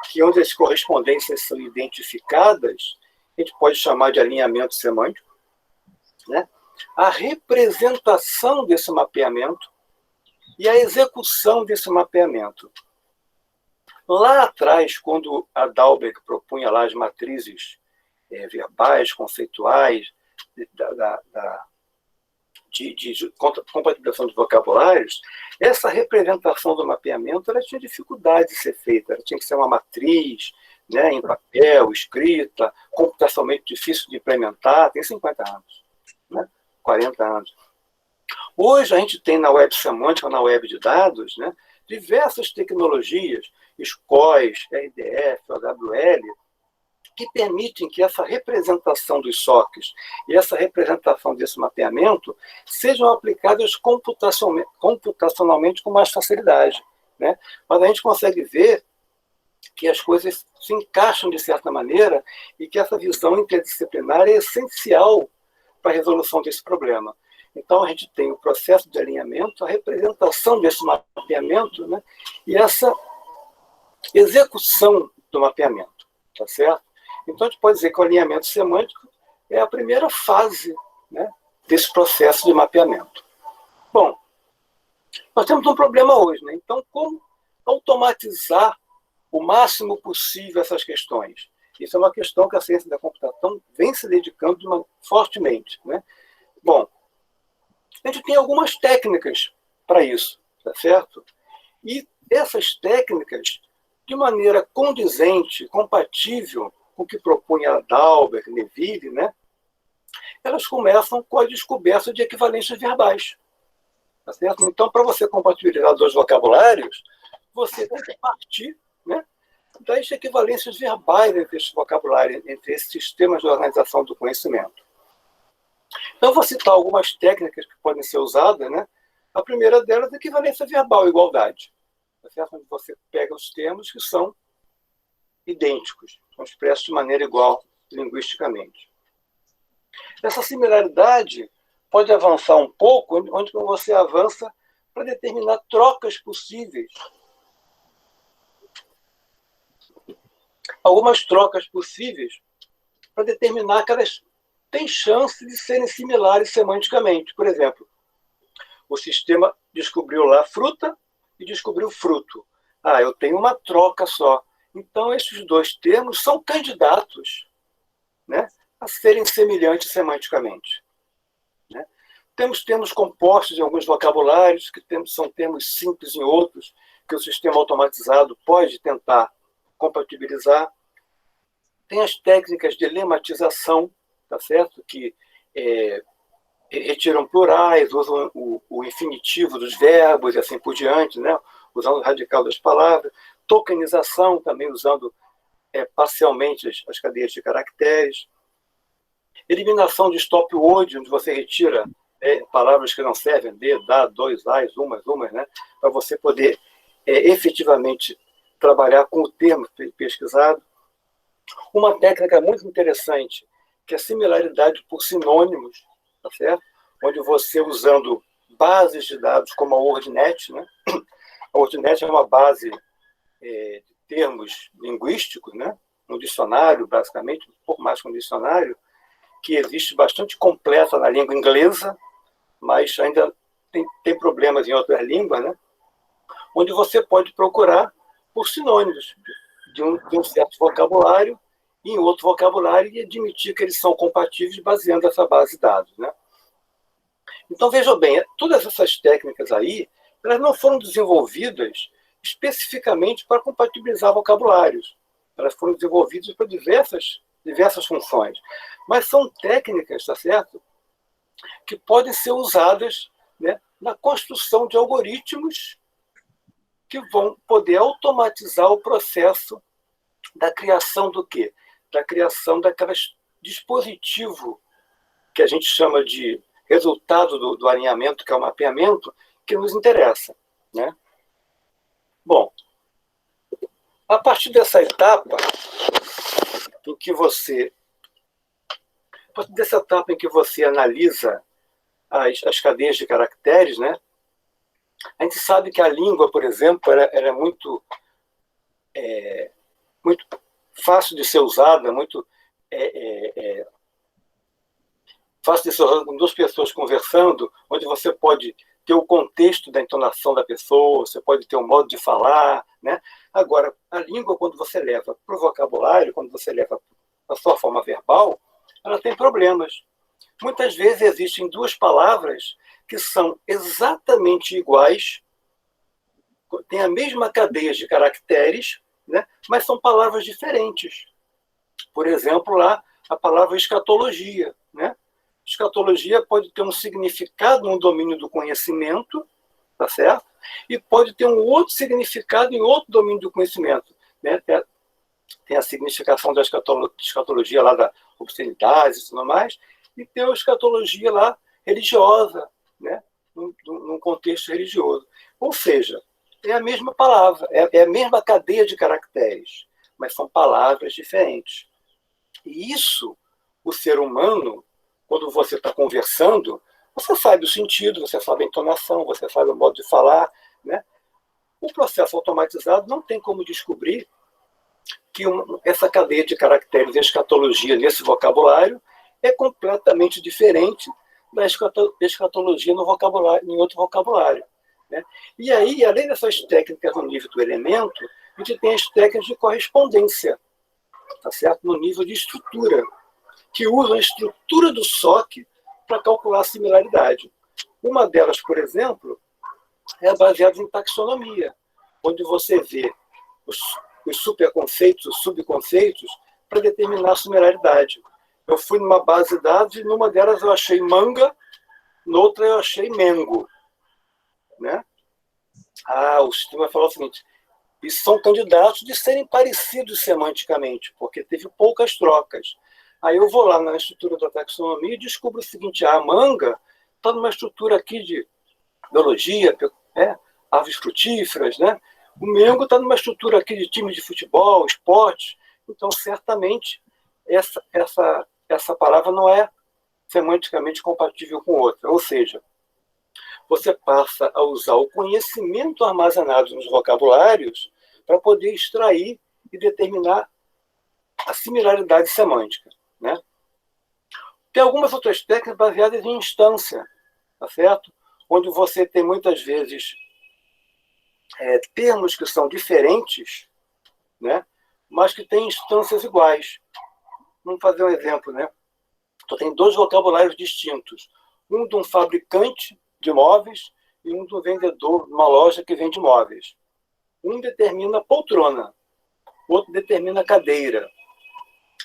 que onde as correspondências são identificadas, a gente pode chamar de alinhamento semântico, né? A representação desse mapeamento e a execução desse mapeamento. Lá atrás, quando a Dalberg propunha lá as matrizes verbais, conceituais, de compatibilização de vocabulários, essa representação do mapeamento ela tinha dificuldade de ser feita. Ela tinha que ser uma matriz, né, em papel, escrita, computacionalmente difícil de implementar. Tem 50 anos, né, 40 anos. Hoje a gente tem na web semântica, na web de dados, né, diversas tecnologias, SCORS, RDF, OWL, que permitem que essa representação dos SOCs e essa representação desse mapeamento sejam aplicadas computacionalmente com mais facilidade, né? Mas a gente consegue ver que as coisas se encaixam de certa maneira e que essa visão interdisciplinar é essencial para a resolução desse problema. Então, a gente tem o processo de alinhamento, a representação desse mapeamento, né? E essa execução do mapeamento, tá certo? Então, a gente pode dizer que o alinhamento semântico é a primeira fase, né, desse processo de mapeamento. Bom, nós temos um problema hoje, né? Então, como automatizar o máximo possível essas questões? Isso é uma questão que a ciência da computação vem se dedicando fortemente, né? Bom, a gente tem algumas técnicas para isso, tá certo? E essas técnicas, de maneira condizente, compatível com o que propunha Dalberg, Neville, né? Elas começam com a descoberta de equivalências verbais. Tá certo? Então, para você compatibilizar 2 vocabulários, você tem que partir, né, das equivalências verbais entre esses vocabulários, entre esses sistemas de organização do conhecimento. Então, eu vou citar algumas técnicas que podem ser usadas, né? A primeira delas é a equivalência verbal, igualdade. Tá certo? Onde você pega os termos que são idênticos, são expressos de maneira igual linguisticamente. Essa similaridade pode avançar um pouco, onde você avança para determinar trocas possíveis. Algumas trocas possíveis para determinar que elas têm chance de serem similares semanticamente. Por exemplo, o sistema descobriu lá fruta e descobriu fruto. Ah, eu tenho uma troca só. Então, esses 2 termos são candidatos, né, a serem semelhantes semanticamente. Né? Temos termos compostos em alguns vocabulários, que são termos simples em outros, que o sistema automatizado pode tentar compatibilizar. Tem as técnicas de lematização, tá certo? Que retiram plurais, usam o infinitivo dos verbos e assim por diante, né? Usando o radical das palavras. Tokenização, também usando parcialmente as cadeias de caracteres. Eliminação de stop word, onde você retira palavras que não servem, dá, 2 as, umas, né? Para você poder efetivamente trabalhar com o termo pesquisado. Uma técnica muito interessante, que é a similaridade por sinônimos, tá certo? Onde você, usando bases de dados como a WordNet, né? A WordNet é uma base de termos linguísticos, né? Um dicionário, basicamente, um pouco mais que um dicionário, que existe bastante completa na língua inglesa, mas ainda tem problemas em outras línguas, né? Onde você pode procurar por sinônimos de um certo vocabulário em outro vocabulário e admitir que eles são compatíveis baseando essa base de dados, né? Então, veja bem, todas essas técnicas aí, elas não foram desenvolvidas especificamente para compatibilizar vocabulários. Elas foram desenvolvidas para diversas funções. Mas são técnicas, tá certo? Que podem ser usadas, né, na construção de algoritmos que vão poder automatizar o processo da criação do quê? Da criação daqueles dispositivo que a gente chama de resultado do alinhamento, que é o mapeamento, que nos interessa, né? Bom, a partir dessa etapa, em que você, a partir dessa etapa em que você analisa as cadeias de caracteres, né? A gente sabe que a língua, por exemplo, ela é muito fácil de ser usada, muito fácil de ser usada com duas pessoas conversando, onde você pode ter o contexto da entonação da pessoa, você pode ter um modo de falar, né? Agora, a língua, quando você leva para o vocabulário, quando você leva para a sua forma verbal, ela tem problemas. Muitas vezes existem duas palavras que são exatamente iguais, têm a mesma cadeia de caracteres, né? Mas são palavras diferentes. Por exemplo, lá a palavra escatologia, né? Escatologia pode ter um significado no domínio do conhecimento, tá certo? E pode ter um outro significado em outro domínio do conhecimento, né? Tem a significação da escatologia lá da obscenidade e tudo mais, e tem a escatologia lá religiosa, né? Num contexto religioso. Ou seja, é a mesma palavra, é a mesma cadeia de caracteres, mas são palavras diferentes. E isso, o ser humano, quando você está conversando, você sabe o sentido, você sabe a entonação, você sabe o modo de falar, né? O processo automatizado não tem como descobrir que essa cadeia de caracteres de escatologia nesse vocabulário é completamente diferente da escatologia no vocabulário, em outro vocabulário, né? E aí, além dessas técnicas no nível do elemento, a gente tem as técnicas de correspondência, tá certo? No nível de estrutura, que usam a estrutura do SOC para calcular a similaridade. Uma delas, por exemplo, é baseada em taxonomia, onde você vê os superconceitos, os subconceitos, para determinar a similaridade. Eu fui numa base de dados e numa delas eu achei manga, noutra eu achei mengo, né? O sistema falou o seguinte: isso são candidatos de serem parecidos semanticamente, porque teve poucas trocas. Aí eu vou lá na estrutura da taxonomia e descubro o seguinte: a manga está numa estrutura aqui de biologia, aves frutíferas, né? O mengo está numa estrutura aqui de time de futebol, esporte. Então, certamente, essa palavra não é semanticamente compatível com outra. Ou seja, você passa a usar o conhecimento armazenado nos vocabulários para poder extrair e determinar a similaridade semântica, né? Tem algumas outras técnicas baseadas em instância, tá certo? Onde você tem muitas vezes termos que são diferentes, né? Mas que têm instâncias iguais. Vamos fazer um exemplo, né? Então, tem dois vocabulários distintos. Um de um fabricante de móveis e um do vendedor de uma loja que vende móveis. Um determina poltrona, o outro determina cadeira,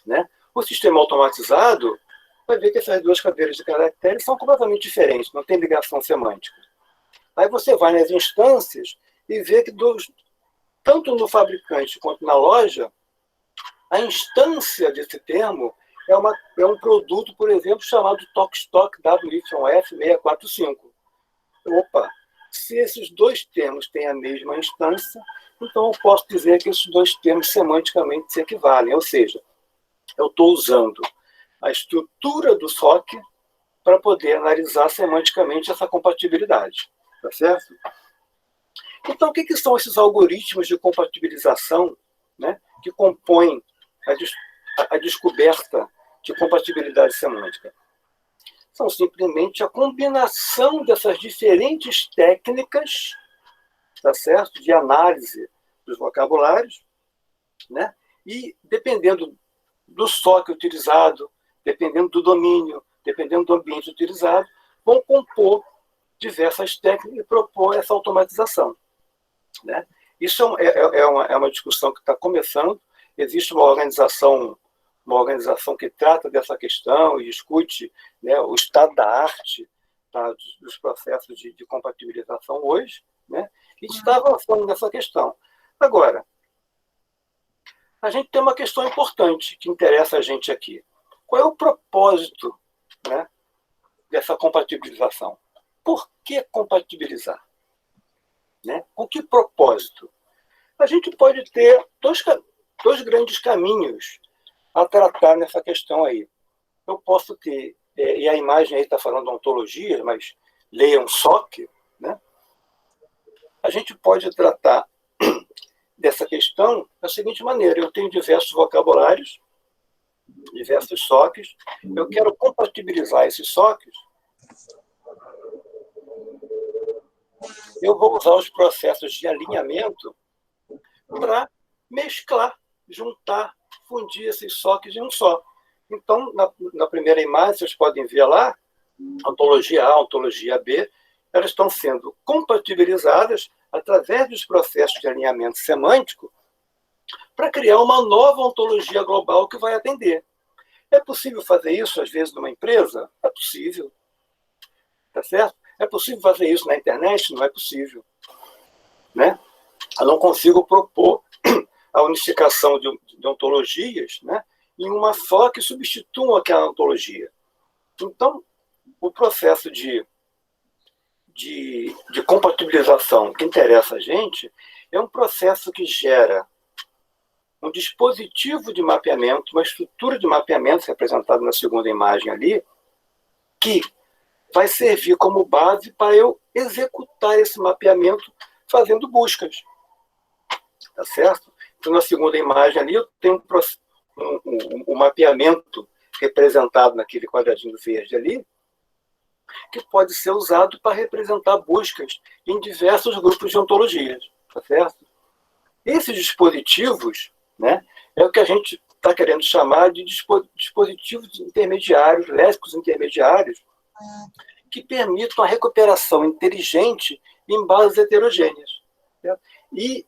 né? O sistema automatizado vai ver que essas duas cadeiras de caracteres são completamente diferentes, não tem ligação semântica. Aí você vai nas instâncias e vê que tanto no fabricante quanto na loja, a instância desse termo é um produto, por exemplo, chamado Tokstok WYF645. Opa, se esses dois termos têm a mesma instância, então eu posso dizer que esses dois termos semanticamente se equivalem. Ou seja, eu estou usando a estrutura do SOC para poder analisar semanticamente essa compatibilidade. Tá certo? Então, o que são esses algoritmos de compatibilização, né, que compõem a descoberta de compatibilidade semântica? São simplesmente a combinação dessas diferentes técnicas, tá certo, de análise dos vocabulários, né? E dependendo do SOC utilizado, dependendo do domínio, dependendo do ambiente utilizado, vão compor diversas técnicas e propor essa automatização, né? Isso é uma discussão que está começando. Existe uma organização que trata dessa questão e discute, né, o estado da arte, tá, dos processos de compatibilização hoje, né? E está avançando nessa questão. Agora, a gente tem uma questão importante que interessa a gente aqui. Qual é o propósito, né, dessa compatibilização? Por que compatibilizar? Né? Com que propósito? A gente pode ter dois grandes caminhos a tratar nessa questão aí. Eu posso ter, e a imagem aí está falando de ontologia, mas leiam SOC, né? A gente pode tratar dessa questão da seguinte maneira: eu tenho diversos vocabulários, diversos SOCs, eu quero compatibilizar esses SOCs, eu vou usar os processos de alinhamento para mesclar, juntar, fundir esses SOCs em um só. Então, na primeira imagem, vocês podem ver lá, ontologia A, ontologia B, elas estão sendo compatibilizadas através dos processos de alinhamento semântico para criar uma nova ontologia global que vai atender. É possível fazer isso, às vezes, numa empresa? É possível. Tá certo? É possível fazer isso na internet? Não é possível. Né? Eu não consigo propor a unificação de ontologias, né, em uma só que substitua aquela ontologia. Então, o processo de compatibilização que interessa a gente é um processo que gera um dispositivo de mapeamento, uma estrutura de mapeamento representada na segunda imagem ali, que vai servir como base para eu executar esse mapeamento fazendo buscas. Tá certo? Então, na segunda imagem ali, eu tenho um mapeamento representado naquele quadradinho verde ali, que pode ser usado para representar buscas em diversos grupos de ontologias. Tá certo? Esses dispositivos, né, é o que a gente está querendo chamar de dispositivos intermediários, léxicos intermediários, que permitam a recuperação inteligente em bases heterogêneas. Certo? E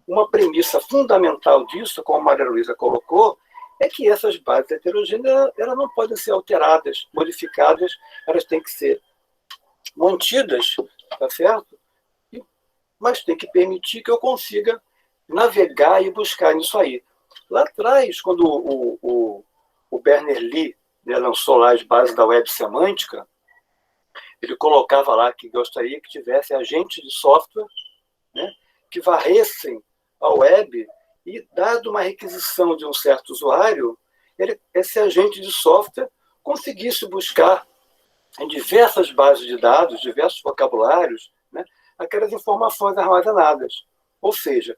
uma premissa fundamental disso, como a Maria Luísa colocou, é que essas bases heterogêneas elas não podem ser alteradas, modificadas, elas têm que ser mantidas, tá certo? Mas tem que permitir que eu consiga navegar e buscar nisso aí. Lá atrás, quando o Berners-Lee, né, lançou lá as bases da web semântica, ele colocava lá que gostaria que tivesse agentes de software, né, que varressem a web e, dado uma requisição de um certo usuário, esse agente de software conseguisse buscar em diversas bases de dados, diversos vocabulários, né, aquelas informações armazenadas. Ou seja,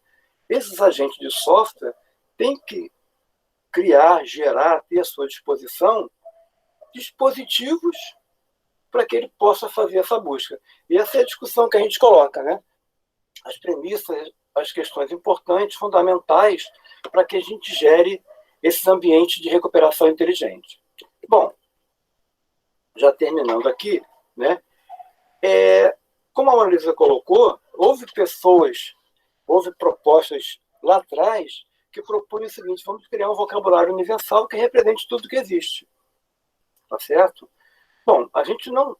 esses agentes de software têm que criar, gerar, ter à sua disposição dispositivos para que ele possa fazer essa busca. E essa é a discussão que a gente coloca, né? As premissas, as questões importantes, fundamentais, para que a gente gere esses ambientes de recuperação inteligente. Bom, já terminando aqui, né? Como a Marisa colocou, houve propostas lá atrás que propunham o seguinte: vamos criar um vocabulário universal que represente tudo que existe. Tá certo? Bom, a gente não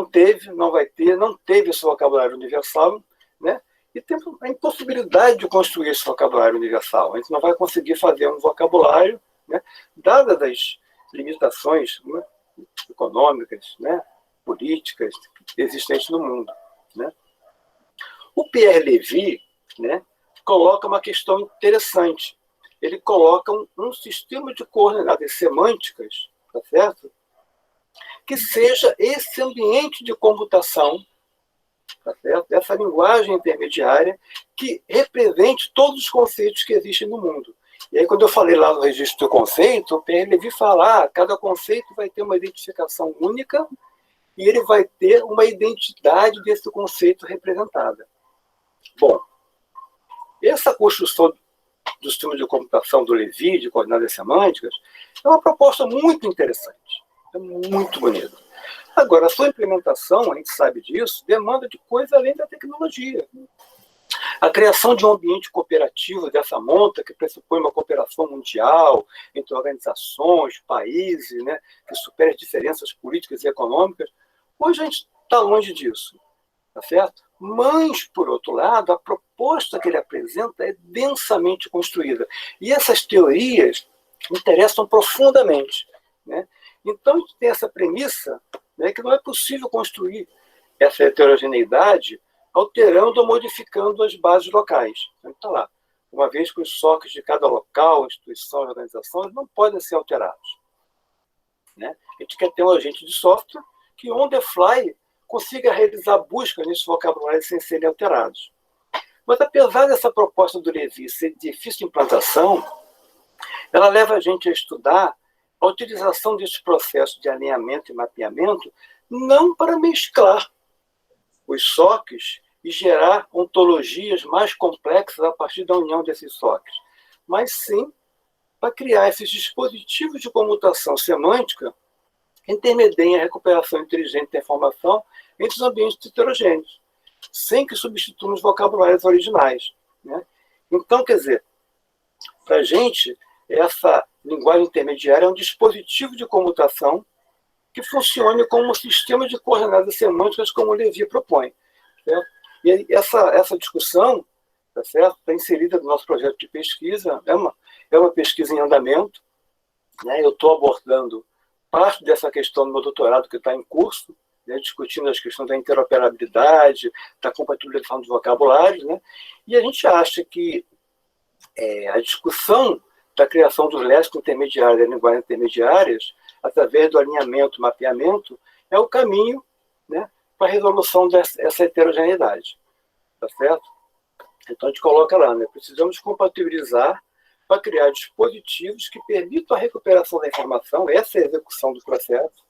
teve, não vai ter, não teve esse vocabulário universal, né? E tem a impossibilidade de construir esse vocabulário universal. A gente não vai conseguir fazer um vocabulário, né, dadas as limitações, né, econômicas, né, políticas existentes no mundo. Né? O Pierre Levy, né, coloca uma questão interessante. Ele coloca um sistema de coordenadas semânticas, tá certo? Que seja esse ambiente de computação, tá certo? Essa linguagem intermediária que represente todos os conceitos que existem no mundo. E aí, quando eu falei lá no registro do conceito, o Pierre Levy fala: cada conceito vai ter uma identificação única e ele vai ter uma identidade desse conceito representada. Bom, essa construção do sistema de computação do Levy, de coordenadas semânticas, é uma proposta muito interessante. É muito bonito. Agora, a sua implementação, a gente sabe disso, demanda de coisa além da tecnologia. A criação de um ambiente cooperativo dessa monta, que pressupõe uma cooperação mundial entre organizações, países, né, que supera as diferenças políticas e econômicas, hoje a gente está longe disso. Tá certo? Mas, por outro lado, a proposta que ele apresenta é densamente construída. E essas teorias interessam profundamente. Né? Então, a gente tem essa premissa, né, que não é possível construir essa heterogeneidade alterando ou modificando as bases locais. Então, está lá. uma vez que os SOCs de cada local, instituição e organização não podem ser alterados. Né? A gente quer ter um agente de software que, on the fly, consiga realizar busca nesses vocabulários sem serem alterados. Mas, apesar dessa proposta do Levi ser difícil de implantação, ela leva a gente a estudar a utilização desse processo de alinhamento e mapeamento não para mesclar os SOCs e gerar ontologias mais complexas a partir da união desses SOCs, mas sim para criar esses dispositivos de comutação semântica que intermediem a recuperação inteligente da informação entre os ambientes heterogêneos, sem que substituam os vocabulários originais. Né? Então, quer dizer, para a gente, essa linguagem intermediária é um dispositivo de comutação que funcione como um sistema de coordenadas semânticas, como o Levi propõe. Certo? E essa discussão, tá certo? Está inserida no nosso projeto de pesquisa, é uma pesquisa em andamento. Né? Eu estou abordando parte dessa questão do meu doutorado que está em curso, né? Discutindo as questões da interoperabilidade, da compatibilização dos vocabulários, né? E a gente acha que a discussão da criação dos léxicos intermediários e das linguagens intermediárias, através do alinhamento, mapeamento, é o caminho, né, para a resolução dessa heterogeneidade. Tá certo? Então, a gente coloca lá, né, precisamos compatibilizar para criar dispositivos que permitam a recuperação da informação, essa é a execução do processo,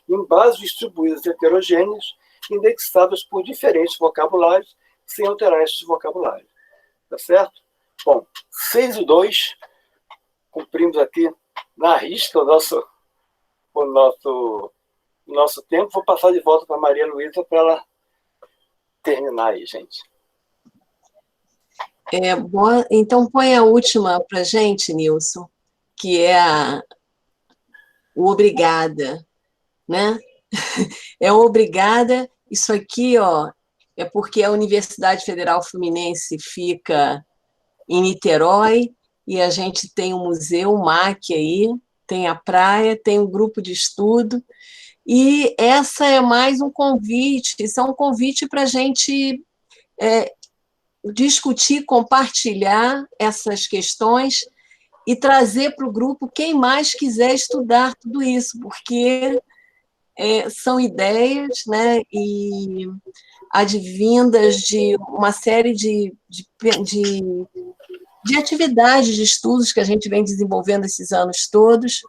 em bases distribuídas heterogêneas, indexadas por diferentes vocabulários, sem alterar esses vocabulários. Tá certo? Bom, 6:02, cumprimos aqui na risca o nosso tempo. Vou passar de volta para a Maria Luísa para ela terminar aí, gente. Então, põe a última para a gente, Nilson, que é o obrigada, né? É obrigada. Isso aqui, ó, é porque a Universidade Federal Fluminense fica em Niterói, e a gente tem o museu, o MAC aí, tem a praia, tem um grupo de estudo, e essa é mais um convite, isso é um convite para a gente discutir, compartilhar essas questões e trazer para o grupo quem mais quiser estudar tudo isso, porque são ideias, né, e advindas de uma série de atividades, de estudos que a gente vem desenvolvendo esses anos todos,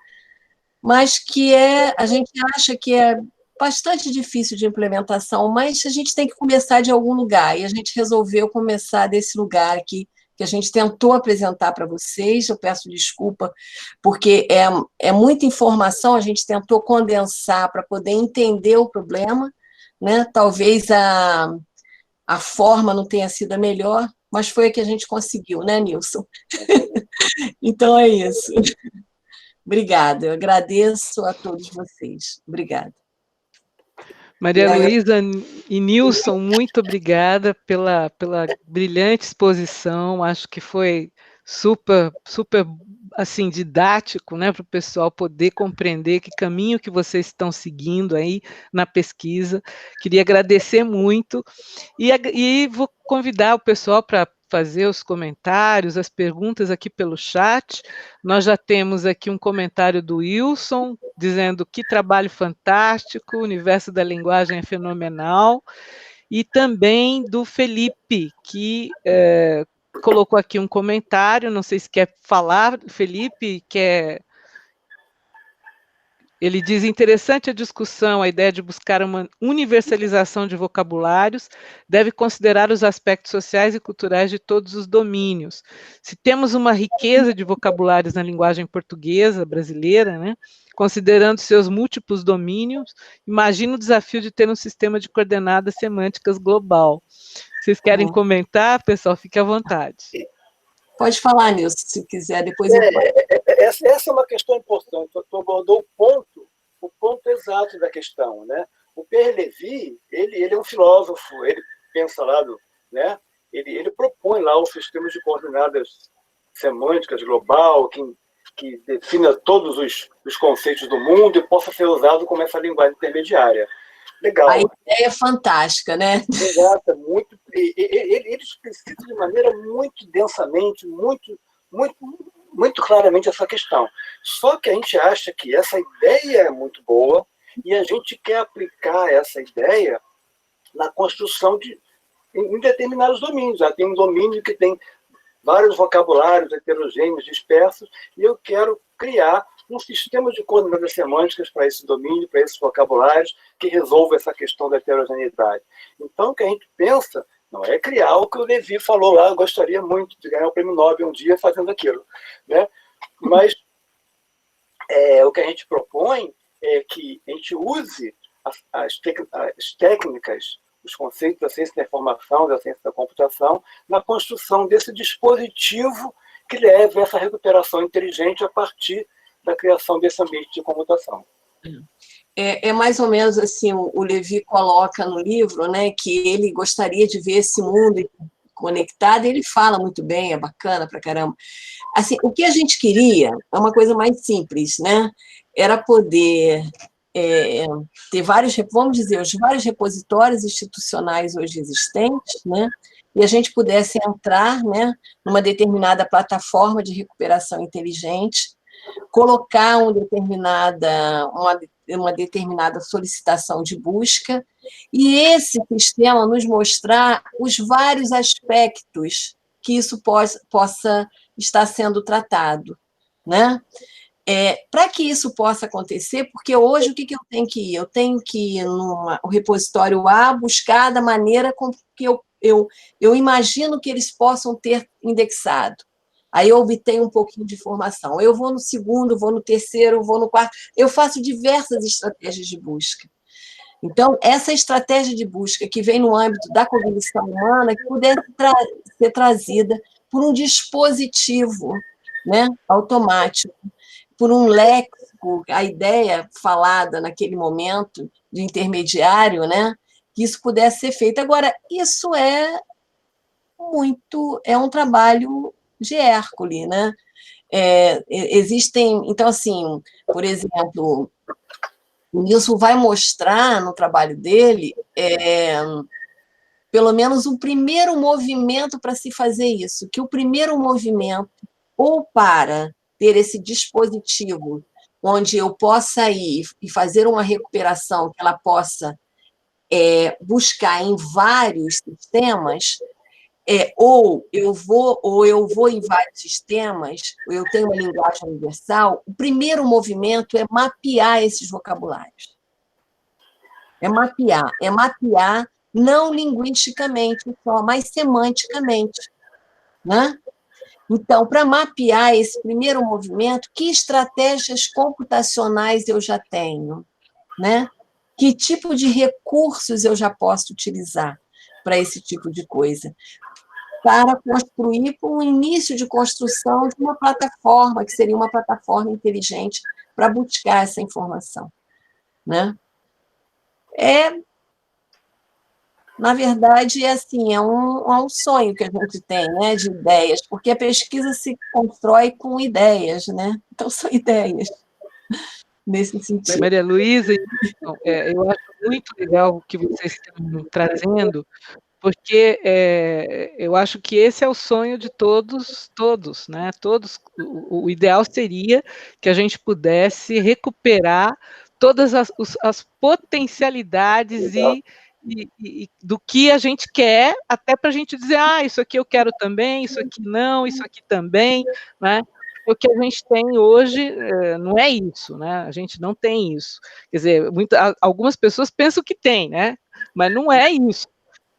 mas que a gente acha que é bastante difícil de implementação, mas a gente tem que começar de algum lugar, e a gente resolveu começar desse lugar aqui, que a gente tentou apresentar para vocês. Eu peço desculpa, porque é muita informação, a gente tentou condensar para poder entender o problema, né? Talvez a forma não tenha sido a melhor, mas foi a que a gente conseguiu, né, Nilson? Então é isso. Obrigada, eu agradeço a todos vocês. Obrigada. Maria Luísa e Nilson, muito obrigada pela brilhante exposição. Acho que foi super assim, didático, né, para o pessoal poder compreender que caminho que vocês estão seguindo aí na pesquisa. Queria agradecer muito e vou convidar o pessoal para fazer os comentários, as perguntas aqui pelo chat. Nós já temos aqui um comentário do Wilson, dizendo que trabalho fantástico, o universo da linguagem é fenomenal, e também do Felipe, que colocou aqui um comentário, não sei se quer falar, Felipe, ele diz: interessante a discussão, a ideia de buscar uma universalização de vocabulários, deve considerar os aspectos sociais e culturais de todos os domínios. Se temos uma riqueza de vocabulários na linguagem portuguesa brasileira, né, considerando seus múltiplos domínios, imagina o desafio de ter um sistema de coordenadas semânticas global. Vocês querem comentar, pessoal? Fique à vontade. Pode falar, Nilson, se quiser, depois eu falo. Essa é uma questão importante. Tu abordou o ponto exato da questão, né? O Pierre Levy, ele é um filósofo, ele pensa lá, né? Ele propõe lá o sistema de coordenadas semânticas global, que defina todos os conceitos do mundo e possa ser usado como essa linguagem intermediária. Legal. A ideia é fantástica, né? Exato, muito. Eles precisam de maneira muito densamente, muito claramente essa questão. Só que a gente acha que essa ideia é muito boa e a gente quer aplicar essa ideia na construção em determinados domínios. Tem um domínio que tem vários vocabulários heterogêneos, dispersos, e eu quero criar um sistema de coordenadas semânticas para esse domínio, para esses vocabulários, que resolva essa questão da heterogeneidade. Então, o que a gente pensa não é criar o que o Levi falou lá, eu gostaria muito de ganhar o prêmio Nobel um dia fazendo aquilo, né? Mas o que a gente propõe é que a gente use as técnicas, os conceitos da ciência da informação, da ciência da computação, na construção desse dispositivo que leve essa recuperação inteligente a partir da criação desse ambiente de computação. É mais ou menos assim, o Levi coloca no livro, né, que ele gostaria de ver esse mundo conectado, e ele fala muito bem, é bacana pra caramba. Assim, o que a gente queria é uma coisa mais simples, né? Era poder ter vários, vamos dizer, os vários repositórios institucionais hoje existentes, né? E a gente pudesse entrar, né, numa determinada plataforma de recuperação inteligente, colocar uma determinada solicitação de busca, e esse sistema nos mostrar os vários aspectos que isso possa estar sendo tratado, né? Para que isso possa acontecer, porque hoje o que eu tenho que ir? Eu tenho que ir no repositório A, buscar da maneira com que eu imagino que eles possam ter indexado. Aí eu obtenho um pouquinho de informação. Eu vou no segundo, vou no terceiro, vou no quarto. Eu faço diversas estratégias de busca. Então, essa estratégia de busca que vem no âmbito da cognição humana, que pudesse ser trazida por um dispositivo, né, automático, por um léxico, a ideia falada naquele momento de intermediário, né, que isso pudesse ser feito. Agora, isso é um trabalho de Hércules, né? Existem, então, assim, por exemplo, o Nilson vai mostrar no trabalho dele pelo menos um primeiro movimento para se fazer isso, que o primeiro movimento, ou para ter esse dispositivo onde eu possa ir e fazer uma recuperação que ela possa buscar em vários sistemas, ou eu vou em vários sistemas, ou eu tenho uma linguagem universal, o primeiro movimento é mapear esses vocabulários. É mapear não linguisticamente só, mas semanticamente, né? Então, para mapear esse primeiro movimento, que estratégias computacionais eu já tenho, né? Que tipo de recursos eu já posso utilizar para esse tipo de coisa? Para construir um início de construção de uma plataforma, que seria uma plataforma inteligente para buscar essa informação, né? Na verdade, assim, é um sonho que a gente tem, né, de ideias, porque a pesquisa se constrói com ideias, né? Então, são ideias, nesse sentido. Maria Luísa, eu acho muito legal o que vocês estão trazendo, porque eu acho que esse é o sonho de todos, né? O ideal seria que a gente pudesse recuperar todas as potencialidades e do que a gente quer, até para a gente dizer, isso aqui eu quero também, isso aqui não, isso aqui também, né? O que a gente tem hoje não é isso, né? A gente não tem isso. Quer dizer, algumas pessoas pensam que tem, né? Mas não é isso.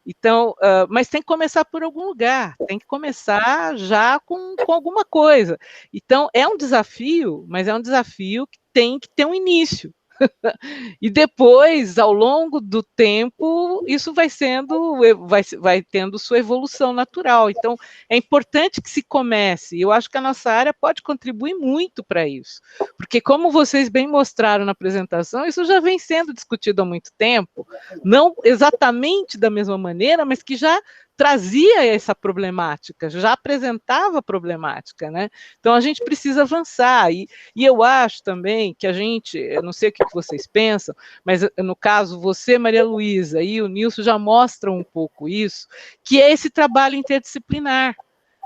Então, mas tem que começar por algum lugar, tem que começar já com alguma coisa. Então, é um desafio, mas é um desafio que tem que ter um início. E depois, ao longo do tempo, isso vai tendo sua evolução natural. Então, é importante que se comece. Eu acho que a nossa área pode contribuir muito para isso. Porque, como vocês bem mostraram na apresentação, isso já vem sendo discutido há muito tempo, não exatamente da mesma maneira, mas que já trazia essa problemática, já apresentava problemática, né? Então a gente precisa avançar, e eu acho também que a gente, eu não sei o que vocês pensam, mas no caso você, Maria Luísa, e o Nilson já mostram um pouco isso, que é esse trabalho interdisciplinar,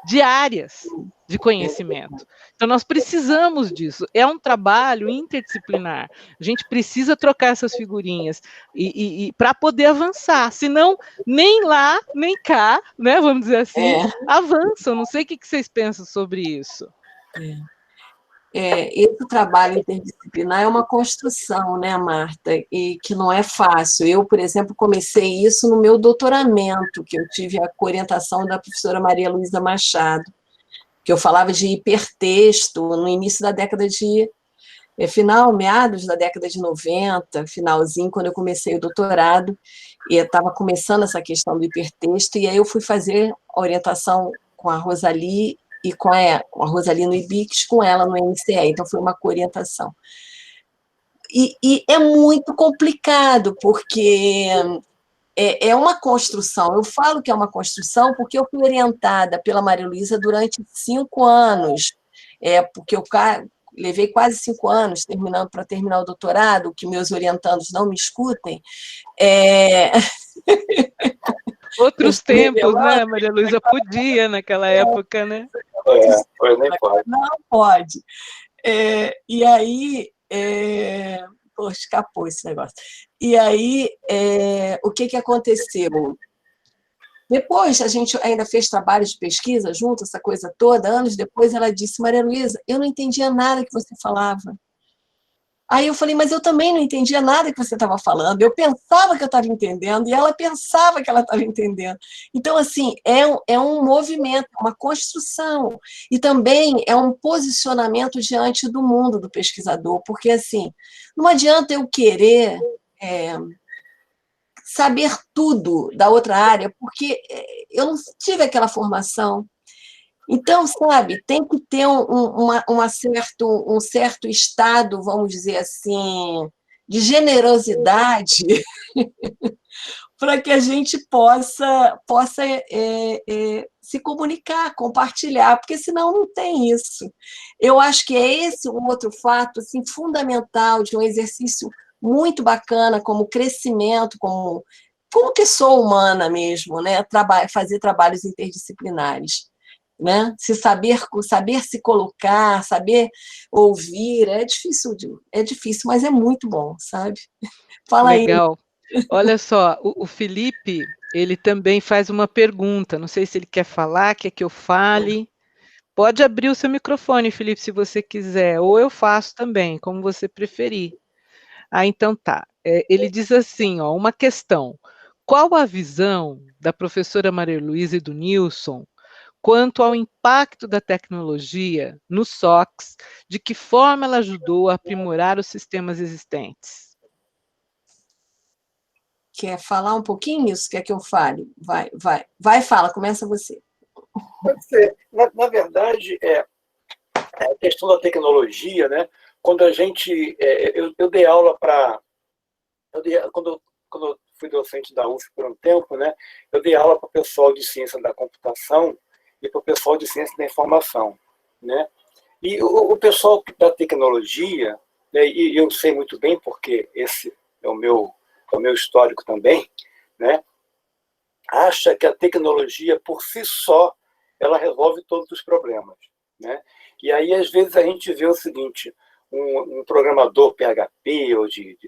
de áreas de conhecimento. Então, nós precisamos disso. É um trabalho interdisciplinar. A gente precisa trocar essas figurinhas e para poder avançar. Senão, nem lá, nem cá, né, vamos dizer assim, avançam. Não sei o que vocês pensam sobre isso. Esse trabalho interdisciplinar é uma construção, né, Marta? E que não é fácil. Eu, por exemplo, comecei isso no meu doutoramento, que eu tive a orientação da professora Maria Luísa Machado, que eu falava de hipertexto no início da década de... meados da década de 90, finalzinho, quando eu comecei o doutorado, e eu estava começando essa questão do hipertexto, e aí eu fui fazer a orientação com a Rosali e com a Rosali no IBIX, com ela no MCE, então foi uma coorientação. E é muito complicado, porque é uma construção. Eu falo que é uma construção porque eu fui orientada pela Maria Luísa durante 5 anos, porque eu levei quase 5 anos para terminar o doutorado, que meus orientandos não me escutem. Outros tempos, né, Maria Luísa? Podia naquela época, né? Nem pode. Não pode. E aí... Poxa, escapou esse negócio. E aí, o que aconteceu? Depois, a gente ainda fez trabalhos de pesquisa junto, essa coisa toda. Anos depois, ela disse: Maria Luísa, eu não entendia nada que você falava. Aí eu falei: mas eu também não entendia nada que você estava falando. Eu pensava que eu estava entendendo, e ela pensava que ela estava entendendo. Então, assim, é um movimento, uma construção. E também é um posicionamento diante do mundo do pesquisador, porque, assim, não adianta eu querer saber tudo da outra área, porque eu não tive aquela formação. Então, sabe, tem que ter um certo estado, vamos dizer assim, de generosidade para que a gente possa se comunicar, compartilhar, porque senão não tem isso. Eu acho que é esse um outro fato assim, fundamental de um exercício muito bacana como crescimento, como pessoa humana mesmo, né? Fazer trabalhos interdisciplinares. Né? Saber se colocar, saber ouvir, é difícil, mas é muito bom, sabe? Fala aí. Legal. Olha só, o Felipe, ele também faz uma pergunta, não sei se ele quer falar, quer que eu fale. Pode abrir o seu microfone, Felipe, se você quiser, ou eu faço também, como você preferir. Então tá. Ele diz assim, ó, uma questão. Qual a visão da professora Maria Luísa e do Nilson quanto ao impacto da tecnologia no SOCs, de que forma ela ajudou a aprimorar os sistemas existentes? Quer falar um pouquinho isso? Quer que eu fale? Vai, fala, começa você. Pode ser. Na verdade, a questão da tecnologia, né? Quando a gente... eu dei aula para... Quando eu fui docente da UF por um tempo, né? Eu dei aula para o pessoal de ciência da computação e para o pessoal de ciência da informação, né? E o pessoal da tecnologia, né, e eu sei muito bem, porque esse é o meu histórico também, né, acha que a tecnologia, por si só, ela resolve todos os problemas. Né? E aí, às vezes, a gente vê o seguinte, um programador PHP ou de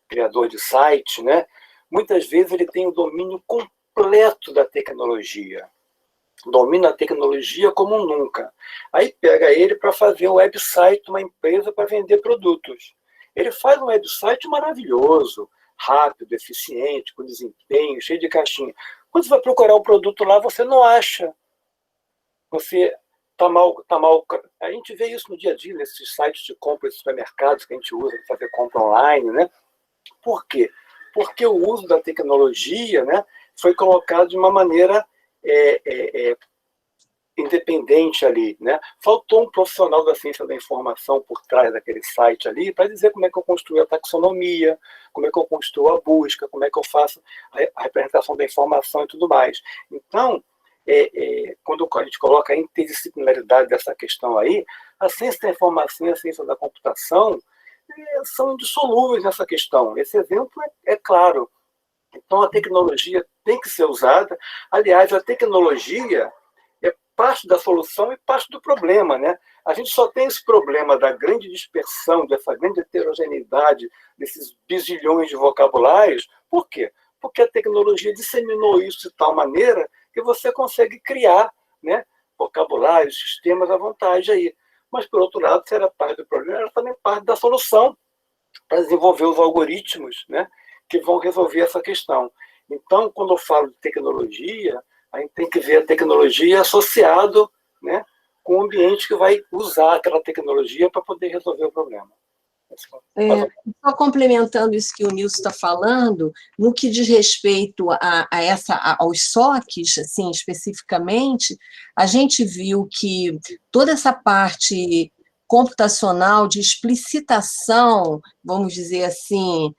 criador de site, né, muitas vezes ele tem o domínio completo da tecnologia. Domina a tecnologia como nunca. Aí pega ele para fazer um website, uma empresa para vender produtos. Ele faz um website maravilhoso, rápido, eficiente, com desempenho, cheio de caixinha. Quando você vai procurar o produto lá, você não acha. Você está mal. A gente vê isso no dia a dia, nesses sites de compra de supermercados que a gente usa para fazer compra online, né? Por quê? Porque o uso da tecnologia, né, foi colocado de uma maneira independente ali, né? Faltou um profissional da ciência da informação por trás daquele site ali para dizer como é que eu construo a taxonomia, como é que eu construo a busca, como é que eu faço a representação da informação e tudo mais. Então, quando a gente coloca a interdisciplinaridade dessa questão aí, a ciência da informação e a ciência da computação são indissolúveis nessa questão. Esse exemplo é claro. Então, a tecnologia tem que ser usada. Aliás, a tecnologia é parte da solução e parte do problema, né? A gente só tem esse problema da grande dispersão, dessa grande heterogeneidade, desses bizilhões de vocabulários. Por quê? Porque a tecnologia disseminou isso de tal maneira que você consegue criar, né, vocabulários, sistemas à vontade aí. Mas, por outro lado, se era parte do problema, era também parte da solução para desenvolver os algoritmos, né, que vão resolver essa questão. Então, quando eu falo de tecnologia, a gente tem que ver a tecnologia associado, né, com o ambiente que vai usar aquela tecnologia para poder resolver o problema. Só complementando isso que o Nilson está falando, no que diz respeito aos SOCs, assim, especificamente, a gente viu que toda essa parte computacional de explicitação, vamos dizer assim,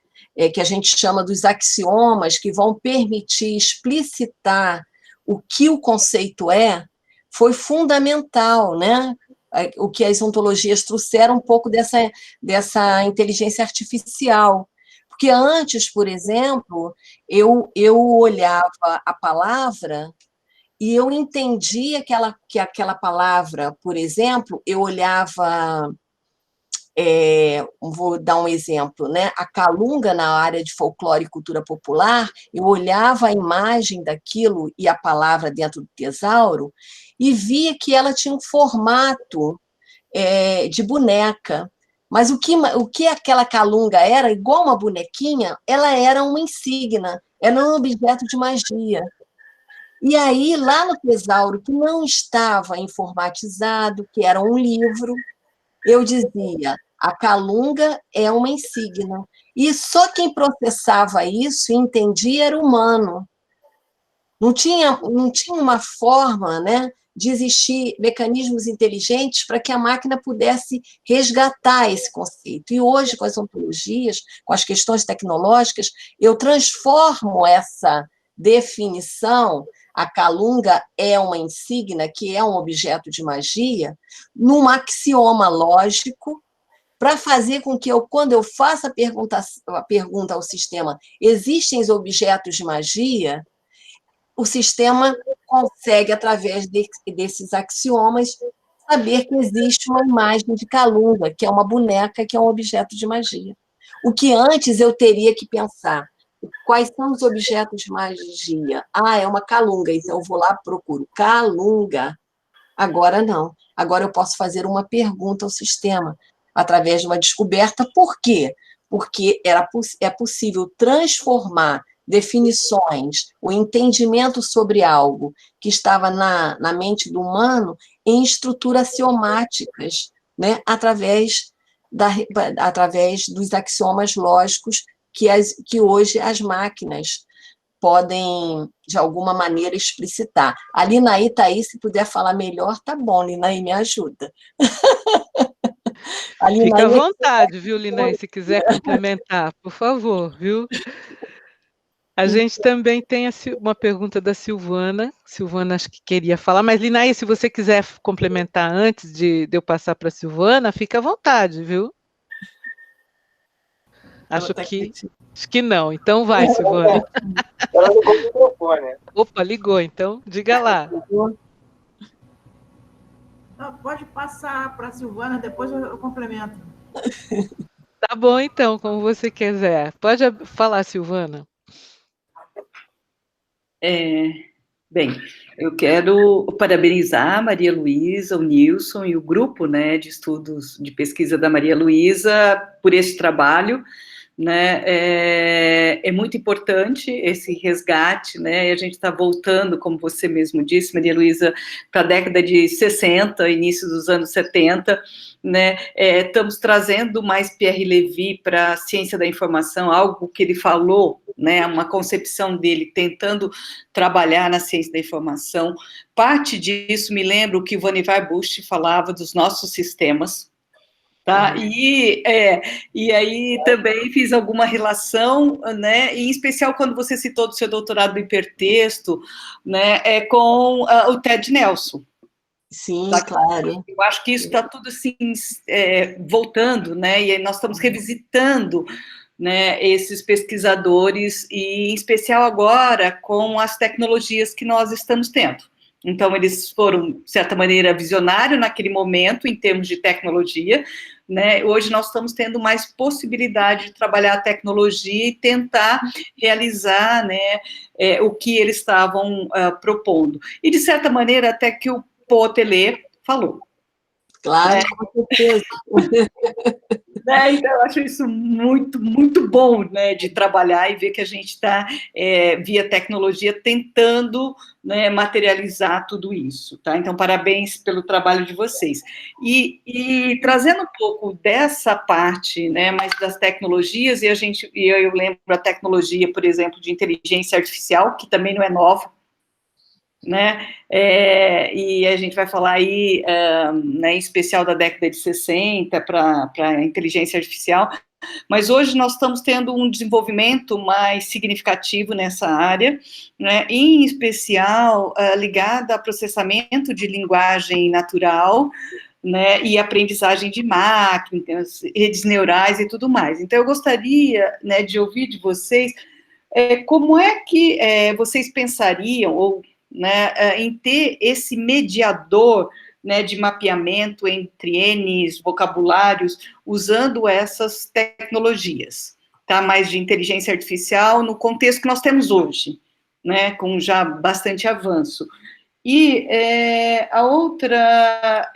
que a gente chama dos axiomas, que vão permitir explicitar o que o conceito foi fundamental, né? O que as ontologias trouxeram um pouco dessa inteligência artificial. Porque antes, por exemplo, eu olhava a palavra e eu entendia que aquela palavra, por exemplo, eu olhava... vou dar um exemplo, né? A calunga na área de folclore e cultura popular, eu olhava a imagem daquilo e a palavra dentro do tesauro e via que ela tinha um formato de boneca. Mas o que aquela calunga era, igual uma bonequinha, ela era uma insígnia, era um objeto de magia. E aí, lá no tesauro, que não estava informatizado, que era um livro, eu dizia, a calunga é uma insígnia. E só quem processava isso e entendia era o humano. Não tinha uma forma, né, de existir mecanismos inteligentes para que a máquina pudesse resgatar esse conceito. E hoje, com as ontologias, com as questões tecnológicas, eu transformo essa definição, a calunga é uma insígnia, que é um objeto de magia, num axioma lógico, para fazer com que quando eu faça a pergunta ao sistema, existem os objetos de magia, o sistema consegue, através desses axiomas, saber que existe uma imagem de calunga, que é uma boneca, que é um objeto de magia. O que antes eu teria que pensar, quais são os objetos de magia? É uma calunga, então eu vou lá e procuro calunga. Agora não. Agora eu posso fazer uma pergunta ao sistema, através de uma descoberta. Por quê? Porque é possível transformar definições, o entendimento sobre algo que estava na mente do humano em estruturas axiomáticas, né? através dos axiomas lógicos que hoje as máquinas podem, de alguma maneira, explicitar. A Linaí está aí, se puder falar melhor, tá bom, Linaí, me ajuda. Fica à vontade, viu, Linaí, se quiser complementar, por favor, viu? A gente também tem uma pergunta da Silvana. Silvana acho que queria falar, mas Linaí, se você quiser complementar antes de eu passar para a Silvana, fica à vontade, viu? Acho que não. Então vai, Silvana. Ela ligou o microfone. Opa, ligou, então diga lá. Pode passar para a Silvana, depois eu complemento. Tá bom, então, como você quiser. Pode falar, Silvana. Bem, eu quero parabenizar a Maria Luísa, o Nilson e o grupo, né, de estudos de pesquisa da Maria Luísa por esse trabalho, né? É muito importante esse resgate, né? E a gente está voltando, como você mesmo disse, Maria Luísa, para a década de 60, início dos anos 70, né? Estamos trazendo mais Pierre Levy para a ciência da informação, algo que ele falou, né? Uma concepção dele, tentando trabalhar na ciência da informação. Parte disso me lembra o que o Vannevar Bush falava dos nossos sistemas, tá? E aí também fiz alguma relação, né, em especial quando você citou do seu doutorado em hipertexto, né, com o Ted Nelson. Sim, Tá? claro. Eu acho que isso está tudo assim, voltando, né, e aí nós estamos revisitando, né, esses pesquisadores, e em especial agora com as tecnologias que nós estamos tendo. Então, eles foram, de certa maneira, visionários naquele momento, em termos de tecnologia, né? Hoje nós estamos tendo mais possibilidade de trabalhar a tecnologia e tentar realizar, né, o que eles estavam propondo. E, de certa maneira, até que o Potelet falou. Claro, né? com certeza. Né? Então, eu acho isso muito, muito bom, né, de trabalhar e ver que a gente está, via tecnologia, tentando, né, materializar tudo isso, tá? Então, parabéns pelo trabalho de vocês. E trazendo um pouco dessa parte, né, mais das tecnologias, e eu lembro a tecnologia, por exemplo, de inteligência artificial, que também não é nova, né, e a gente vai falar aí, né, em especial da década de 60 para a inteligência artificial, mas hoje nós estamos tendo um desenvolvimento mais significativo nessa área, né, em especial ligado a processamento de linguagem natural, né, e aprendizagem de máquinas, redes neurais e tudo mais. Então, eu gostaria, né, de ouvir de vocês como é que vocês pensariam, ou, né, em ter esse mediador, né, de mapeamento entre N vocabulários, usando essas tecnologias, tá? Mais de inteligência artificial no contexto que nós temos hoje, né, com já bastante avanço. E a outra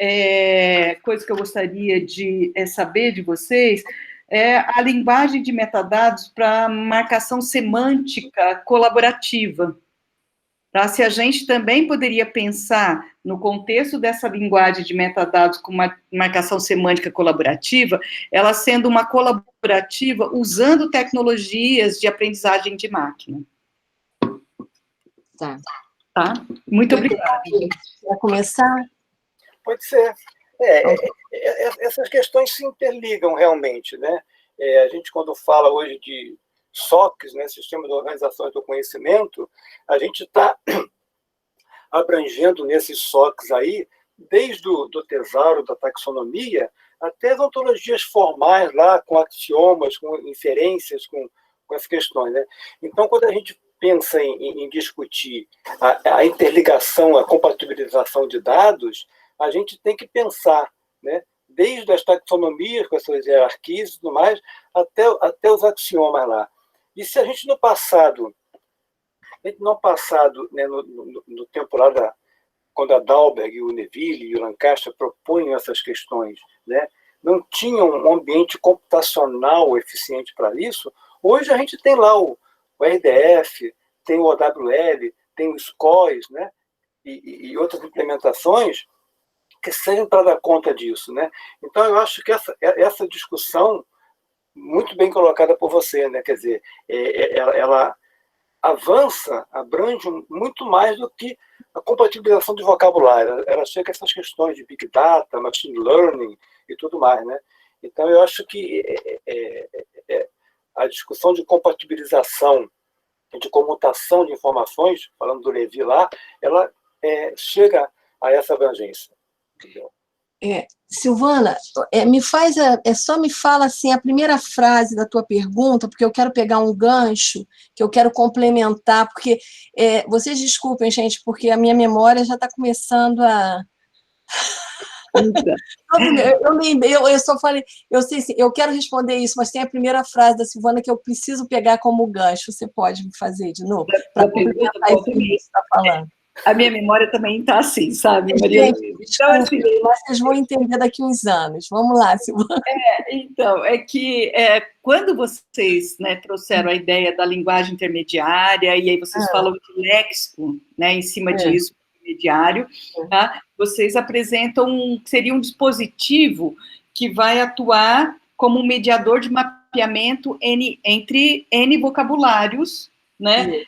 coisa que eu gostaria de saber de vocês é a linguagem de metadados para marcação semântica colaborativa. Tá? Se a gente também poderia pensar no contexto dessa linguagem de metadados com uma marcação semântica colaborativa, ela sendo uma colaborativa usando tecnologias de aprendizagem de máquina. Tá. Tá? Muito obrigada. Quer começar? Pode ser. Essas questões se interligam realmente, né? A gente, quando fala hoje de SOCs, né, Sistema de Organizações do Conhecimento, a gente está abrangendo nesses SOCs aí, desde o tesauro, da taxonomia, até as ontologias formais lá, com axiomas, com inferências, com essas questões, né? Então, quando a gente pensa em discutir a interligação, a compatibilização de dados, a gente tem que pensar, né, desde as taxonomias, com as suas hierarquias e tudo mais, até os axiomas lá. E se a gente no passado, né, no tempo lá, quando a Dalberg, o Neville e o Lancaster propunham essas questões, né, não tinham um ambiente computacional eficiente para isso, hoje a gente tem lá o RDF, tem o OWL, tem o SCOIS, né, e outras implementações que servem para dar conta disso, né? Então, eu acho que essa discussão, muito bem colocada por você, né? Quer dizer, ela avança, abrange muito mais do que a compatibilização de vocabulário. Ela chega a essas questões de Big Data, Machine Learning e tudo mais, né? Então, eu acho que a discussão de compatibilização, de comutação de informações, falando do Levy lá, ela chega a essa abrangência. Silvana, só me fala assim, a primeira frase da tua pergunta, porque eu quero pegar um gancho, que eu quero complementar, porque vocês desculpem, gente, porque a minha memória já está começando a... Eu só falei, eu sei, eu quero responder isso, mas tem a primeira frase da Silvana que eu preciso pegar como gancho. Você pode me fazer de novo? Para complementar isso que você está falando. A minha memória também está assim, sabe, Maria Luísa? Então, assim, mas vocês vão entender daqui uns anos. Vamos lá, Silvana. Então, é que quando vocês, né, trouxeram a ideia da linguagem intermediária, e aí vocês falam de léxico, né, em cima disso, intermediário, tá? Vocês apresentam seria um dispositivo que vai atuar como um mediador de mapeamento entre N vocabulários, né,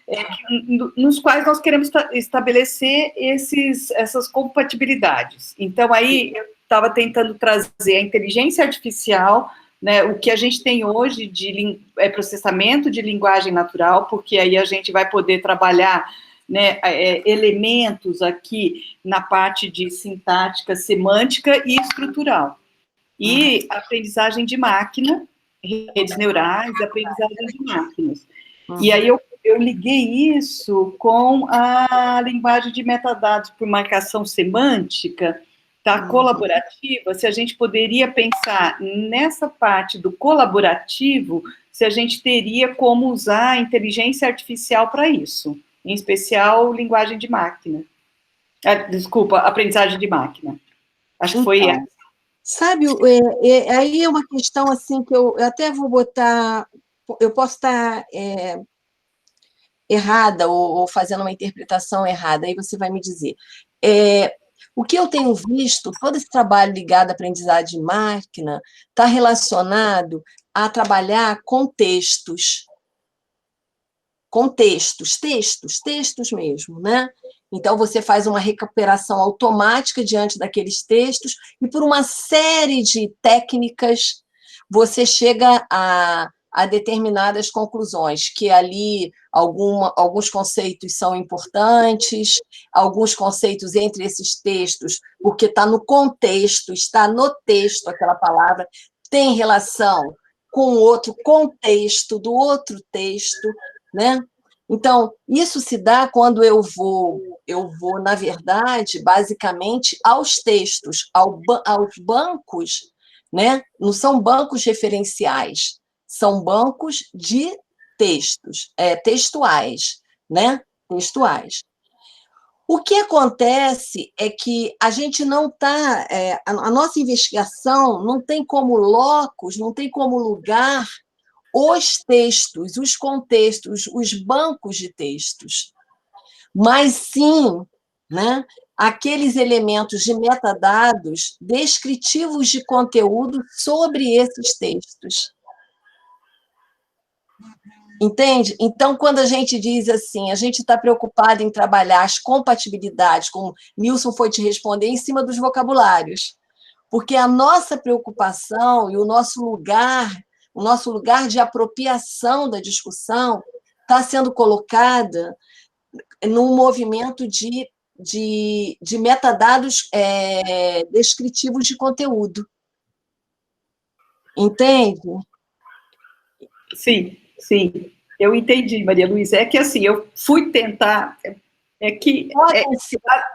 nos quais nós queremos estabelecer essas compatibilidades. Então, aí, eu estava tentando trazer a inteligência artificial, né, o que a gente tem hoje de processamento de linguagem natural, porque aí a gente vai poder trabalhar, né, elementos aqui na parte de sintática, semântica e estrutural. E aprendizagem de máquina, redes neurais, aprendizagem de máquinas. E aí eu liguei isso com a linguagem de metadados por marcação semântica, tá, colaborativa, se a gente poderia pensar nessa parte do colaborativo, se a gente teria como usar a inteligência artificial para isso, em especial linguagem de máquina. Desculpa, aprendizagem de máquina. Acho que foi essa. Sabe, aí é uma questão assim que eu até vou botar, eu posso estar errada ou fazendo uma interpretação errada, aí você vai me dizer. O que eu tenho visto, todo esse trabalho ligado à aprendizagem de máquina está relacionado a trabalhar com textos. Com textos mesmo, né? Então, você faz uma recuperação automática diante daqueles textos e, por uma série de técnicas, você chega a determinadas conclusões, que ali alguns conceitos são importantes, alguns conceitos entre esses textos, porque está no contexto, está no texto aquela palavra, tem relação com outro contexto do outro texto, né? Então, isso se dá quando eu vou, na verdade, basicamente, aos textos, aos bancos, né? Não são bancos referenciais, são bancos de textos, textuais, né? Textuais. O que acontece é que a gente não está, a nossa investigação não tem como locus, não tem como lugar os textos, os contextos, os bancos de textos, mas sim, né, aqueles elementos de metadados descritivos de conteúdo sobre esses textos. Entende? Então, quando a gente diz assim, a gente está preocupado em trabalhar as compatibilidades, como Nilson foi te responder, em cima dos vocabulários, porque a nossa preocupação e o nosso lugar de apropriação da discussão está sendo colocada num movimento de metadados descritivos de conteúdo. Entende? Sim, sim. Eu entendi, Maria Luísa. É que, assim, eu fui tentar...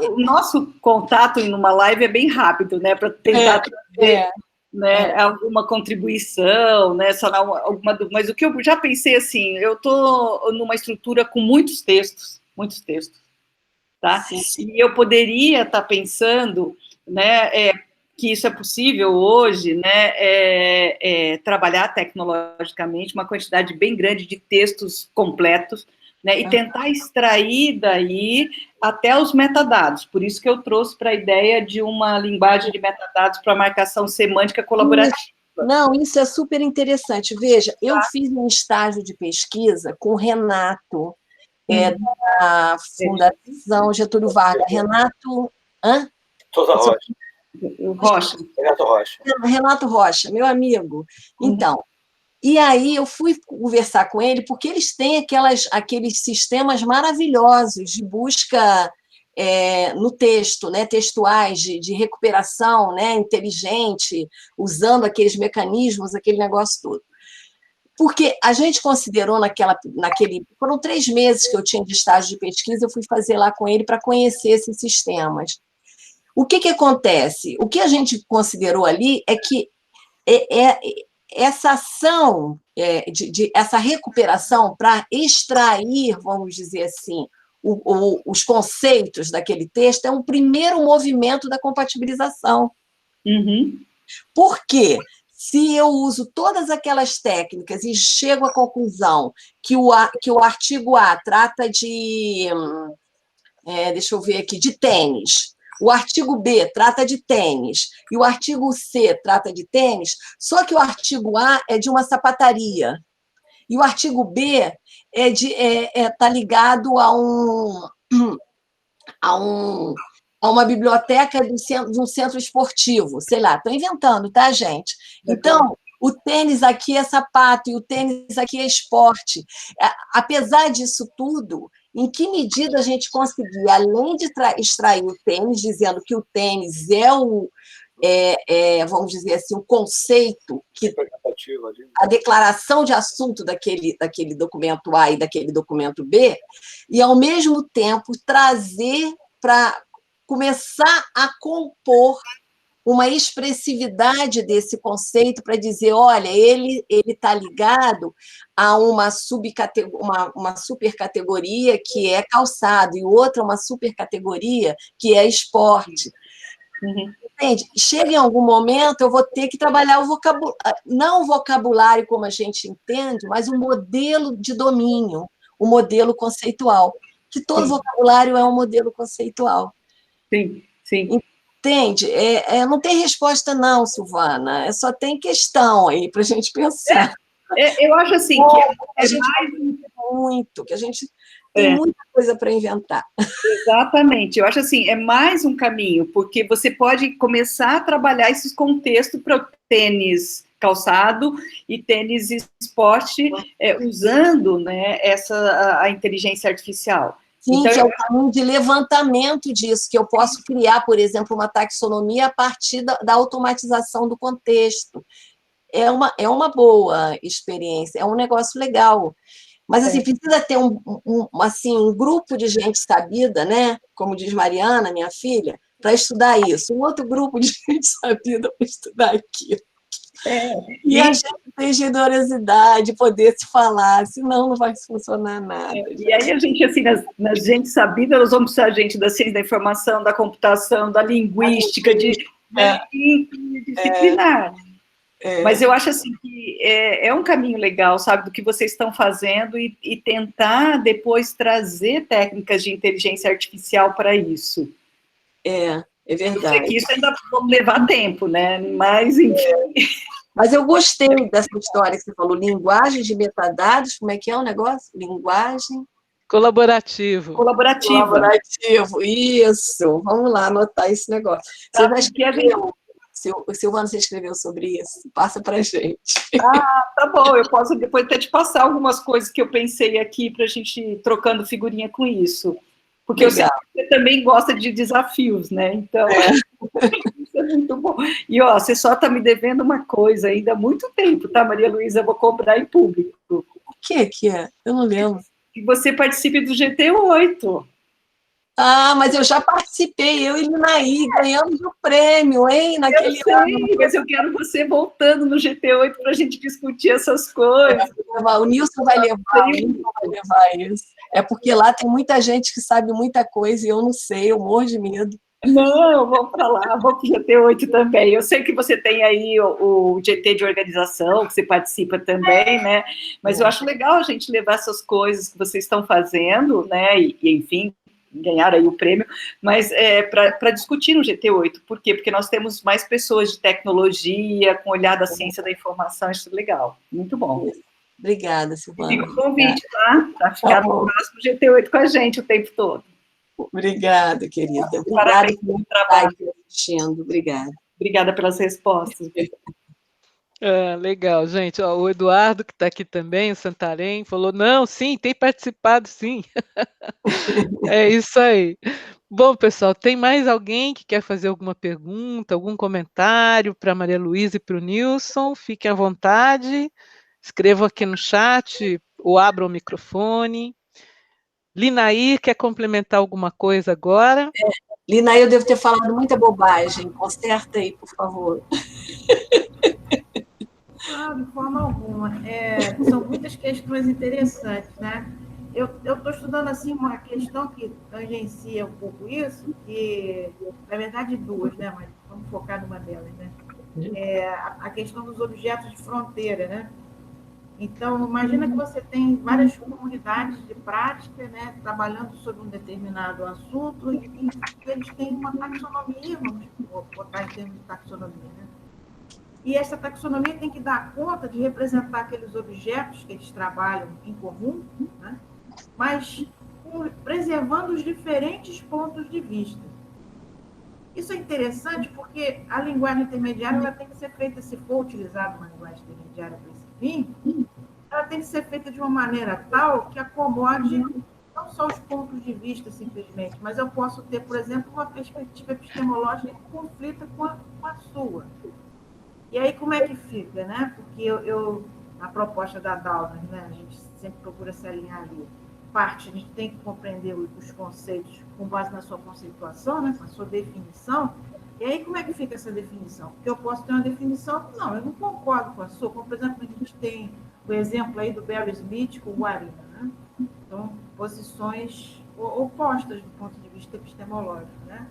o nosso contato em uma live é bem rápido, né? Para tentar trazer... Né, alguma contribuição, né, mas o que eu já pensei assim, eu estou numa estrutura com muitos textos, tá? Sim. E eu poderia estar pensando, né, que isso é possível hoje, né, trabalhar tecnologicamente uma quantidade bem grande de textos completos, né, e tentar extrair daí até os metadados. Por isso que eu trouxe para a ideia de uma linguagem de metadados para marcação semântica colaborativa. Não, isso é super interessante. Veja, eu fiz um estágio de pesquisa com o Renato, da Fundação Getúlio Vargas. Renato... Souza Rocha. Renato Rocha, meu amigo. Então, e aí eu fui conversar com ele, porque eles têm aqueles sistemas maravilhosos de busca no texto, né, textuais, de recuperação, né, inteligente, usando aqueles mecanismos, aquele negócio todo. Porque a gente considerou foram 3 meses que eu tinha de estágio de pesquisa, eu fui fazer lá com ele para conhecer esses sistemas. O que acontece? O que a gente considerou ali é que essa ação, essa recuperação para extrair, vamos dizer assim, os conceitos daquele texto, é um primeiro movimento da compatibilização. Uhum. Por quê? Se eu uso todas aquelas técnicas e chego à conclusão que o artigo A trata de, deixa eu ver aqui, de tênis, o artigo B trata de tênis e o artigo C trata de tênis, só que o artigo A é de uma sapataria e o artigo B tá ligado a uma biblioteca de um centro esportivo, sei lá, estou inventando, tá, gente? Então, o tênis aqui é sapato e o tênis aqui é esporte. Apesar disso tudo, em que medida a gente conseguir, além de extrair o tênis, dizendo que o tênis vamos dizer assim, o conceito, a declaração de assunto daquele documento A e daquele documento B, e, ao mesmo tempo, trazer para começar a compor uma expressividade desse conceito para dizer, olha, ele está ligado a uma supercategoria que é calçado, e outra uma supercategoria que é esporte. Uhum. Entende? Chega em algum momento, eu vou ter que trabalhar não o vocabulário como a gente entende, mas o modelo de domínio, o modelo conceitual, que todo vocabulário é um modelo conceitual. Sim, sim. Entende? Não tem resposta não, Silvana, só tem questão aí para a gente pensar. Eu acho assim, que a gente tem muita coisa para inventar. Exatamente, eu acho assim, é mais um caminho, porque você pode começar a trabalhar esses contextos para o tênis calçado e tênis esporte, usando, né, a inteligência artificial. Sim, então, que é o caminho de levantamento disso, que eu posso criar, por exemplo, uma taxonomia a partir da automatização do contexto. É uma boa experiência, é um negócio legal. Mas, assim, precisa ter um grupo de gente sabida, né? Como diz Mariana, minha filha, para estudar isso. Um outro grupo de gente sabida para estudar aquilo. E a gente tem generosidade, poder se falar, senão não vai funcionar nada. E aí a gente, assim, na gente sabida, nós vamos precisar, gente, da ciência da informação, da computação, da linguística, de disciplinar. Mas eu acho, assim, que é um caminho legal, sabe, do que vocês estão fazendo e tentar depois trazer técnicas de inteligência artificial para isso. É verdade. Eu sei que isso ainda vai levar tempo, né? Mas, enfim... Mas eu gostei dessa história que você falou, linguagem de metadados, como é que é o negócio? Linguagem... Colaborativo, isso. Vamos lá anotar esse negócio. Você vai escrever, Silvana, você escreveu sobre isso? Passa para a gente. Tá bom, eu posso depois até te passar algumas coisas que eu pensei aqui para a gente ir trocando figurinha com isso. Porque legal. Eu sei que você também gosta de desafios, né? Então... Isso é muito bom. E, você só está me devendo uma coisa ainda há muito tempo, tá, Maria Luísa? Eu vou cobrar em público. O que é? Eu não lembro. Que você participe do GT8. Mas eu já participei, eu e Linaí, ganhamos o prêmio, hein, naquele ano. Mas eu quero você voltando no GT8 para a gente discutir essas coisas. O Nilson vai levar isso. É porque lá tem muita gente que sabe muita coisa e eu não sei, eu morro de medo. Não, vamos para lá, vamos para o GT8 também. Eu sei que você tem aí o GT de organização, que você participa também, né? Mas eu acho legal a gente levar essas coisas que vocês estão fazendo, né? E enfim, ganhar aí o prêmio, mas para discutir no GT8. Por quê? Porque nós temos mais pessoas de tecnologia, com olhar da ciência da informação, isso é legal. Muito bom. Obrigada, Silvana. Fica o convite, tá? Para ficar no próximo GT8 com a gente o tempo todo. Obrigada, querida. Obrigada pelo trabalho. Obrigada. Obrigada pelas respostas. Legal, gente. O Eduardo, que está aqui também, o Santarém, falou, não, sim, tem participado, sim. É isso aí. Bom, pessoal, tem mais alguém que quer fazer alguma pergunta, algum comentário para a Maria Luísa e para o Nilson? Fiquem à vontade, escrevam aqui no chat ou abram o microfone. Linaí, quer complementar alguma coisa agora? Linaí, eu devo ter falado muita bobagem. Conserta aí, por favor. De forma alguma. São muitas questões interessantes, né? eu estou estudando assim uma questão que tangencia um pouco isso, que, na verdade, duas, né? Mas vamos focar numa delas, né? A questão dos objetos de fronteira, né? Então, imagina que você tem várias comunidades de prática, né, trabalhando sobre um determinado assunto, e eles têm uma taxonomia, vamos botar em termos de taxonomia, né? E essa taxonomia tem que dar conta de representar aqueles objetos que eles trabalham em comum, né, mas preservando os diferentes pontos de vista. Isso é interessante porque a linguagem intermediária ela tem que ser feita, se for utilizada uma linguagem intermediária para esse fim, ela tem que ser feita de uma maneira tal que acomode não só os pontos de vista, simplesmente, mas eu posso ter, por exemplo, uma perspectiva epistemológica que conflita com a sua. E aí, como é que fica, né? Porque a proposta da Dalmas, né, a gente sempre procura se alinhar ali. A gente tem que compreender os conceitos com base na sua conceituação, né, com a sua definição. E aí, como é que fica essa definição? Porque eu posso ter uma definição, não, eu não concordo com a sua, como, por exemplo, a gente tem o exemplo aí do Barry Smith com o Guarina, né? Então, posições opostas do ponto de vista epistemológico, né?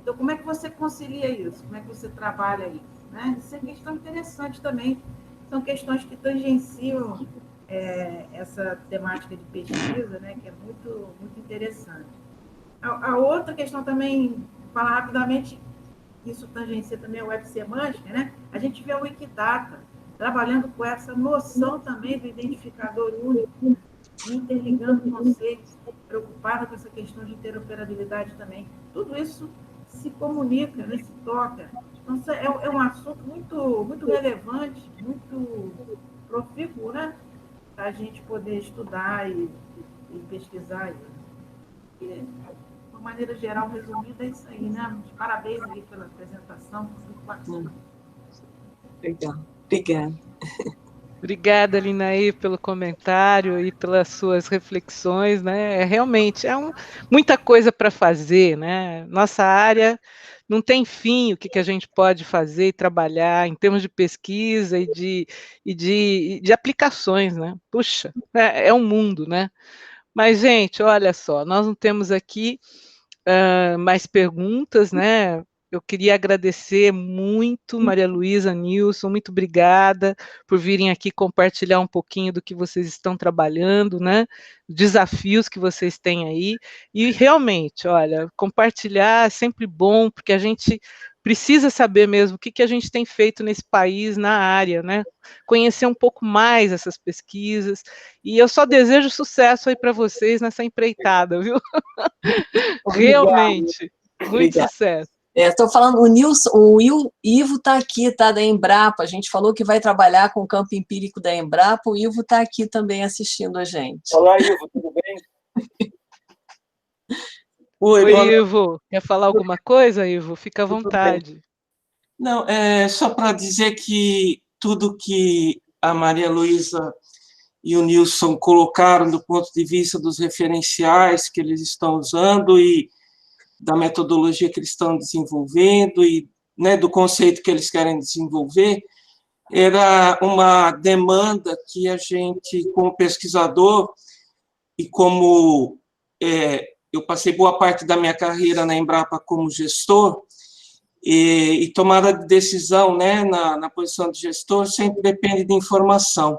Então, como é que você concilia isso? Como é que você trabalha isso? Né? Isso é questão interessante também. São questões que tangenciam essa temática de pesquisa, né? Que é muito, muito interessante. A outra questão também, falar rapidamente, isso tangencia também a web semântica, né? A gente vê a Wikidata trabalhando com essa noção também do identificador único, interligando conceitos, preocupada com essa questão de interoperabilidade também. Tudo isso se comunica, né? Se toca. Então, é um assunto muito, muito relevante, muito profícuo, né? Para a gente poder estudar e pesquisar. E, de uma maneira geral, resumida, é isso aí, né? Parabéns aí pela apresentação, muito bacana. Legal, obrigada. Obrigada, Linaí, pelo comentário e pelas suas reflexões, né? Realmente muita coisa para fazer, né? Nossa área não tem fim, o que a gente pode fazer e trabalhar em termos de pesquisa e de aplicações, né? Puxa, é um mundo, né? Mas, gente, olha só, nós não temos aqui mais perguntas, né? Eu queria agradecer muito, Maria Luísa, Nilson, muito obrigada por virem aqui compartilhar um pouquinho do que vocês estão trabalhando, né? Desafios que vocês têm aí. E realmente, olha, compartilhar é sempre bom, porque a gente precisa saber mesmo o que a gente tem feito nesse país, na área, né? Conhecer um pouco mais essas pesquisas. E eu só desejo sucesso aí para vocês nessa empreitada, viu? Realmente, muito sucesso. Estou falando, Ivo está aqui, tá, da Embrapa, a gente falou que vai trabalhar com o campo empírico da Embrapa, o Ivo está aqui também assistindo a gente. Olá, Ivo, tudo bem? Oi, Ivo, quer falar alguma coisa, Ivo? Fica à vontade. Não, só para dizer que tudo que a Maria Luísa e o Nilson colocaram do ponto de vista dos referenciais que eles estão usando e da metodologia que eles estão desenvolvendo e, né, do conceito que eles querem desenvolver, era uma demanda que a gente, como pesquisador, e como eu passei boa parte da minha carreira na Embrapa como gestor, e tomada de decisão, né, na posição de gestor, sempre depende de informação.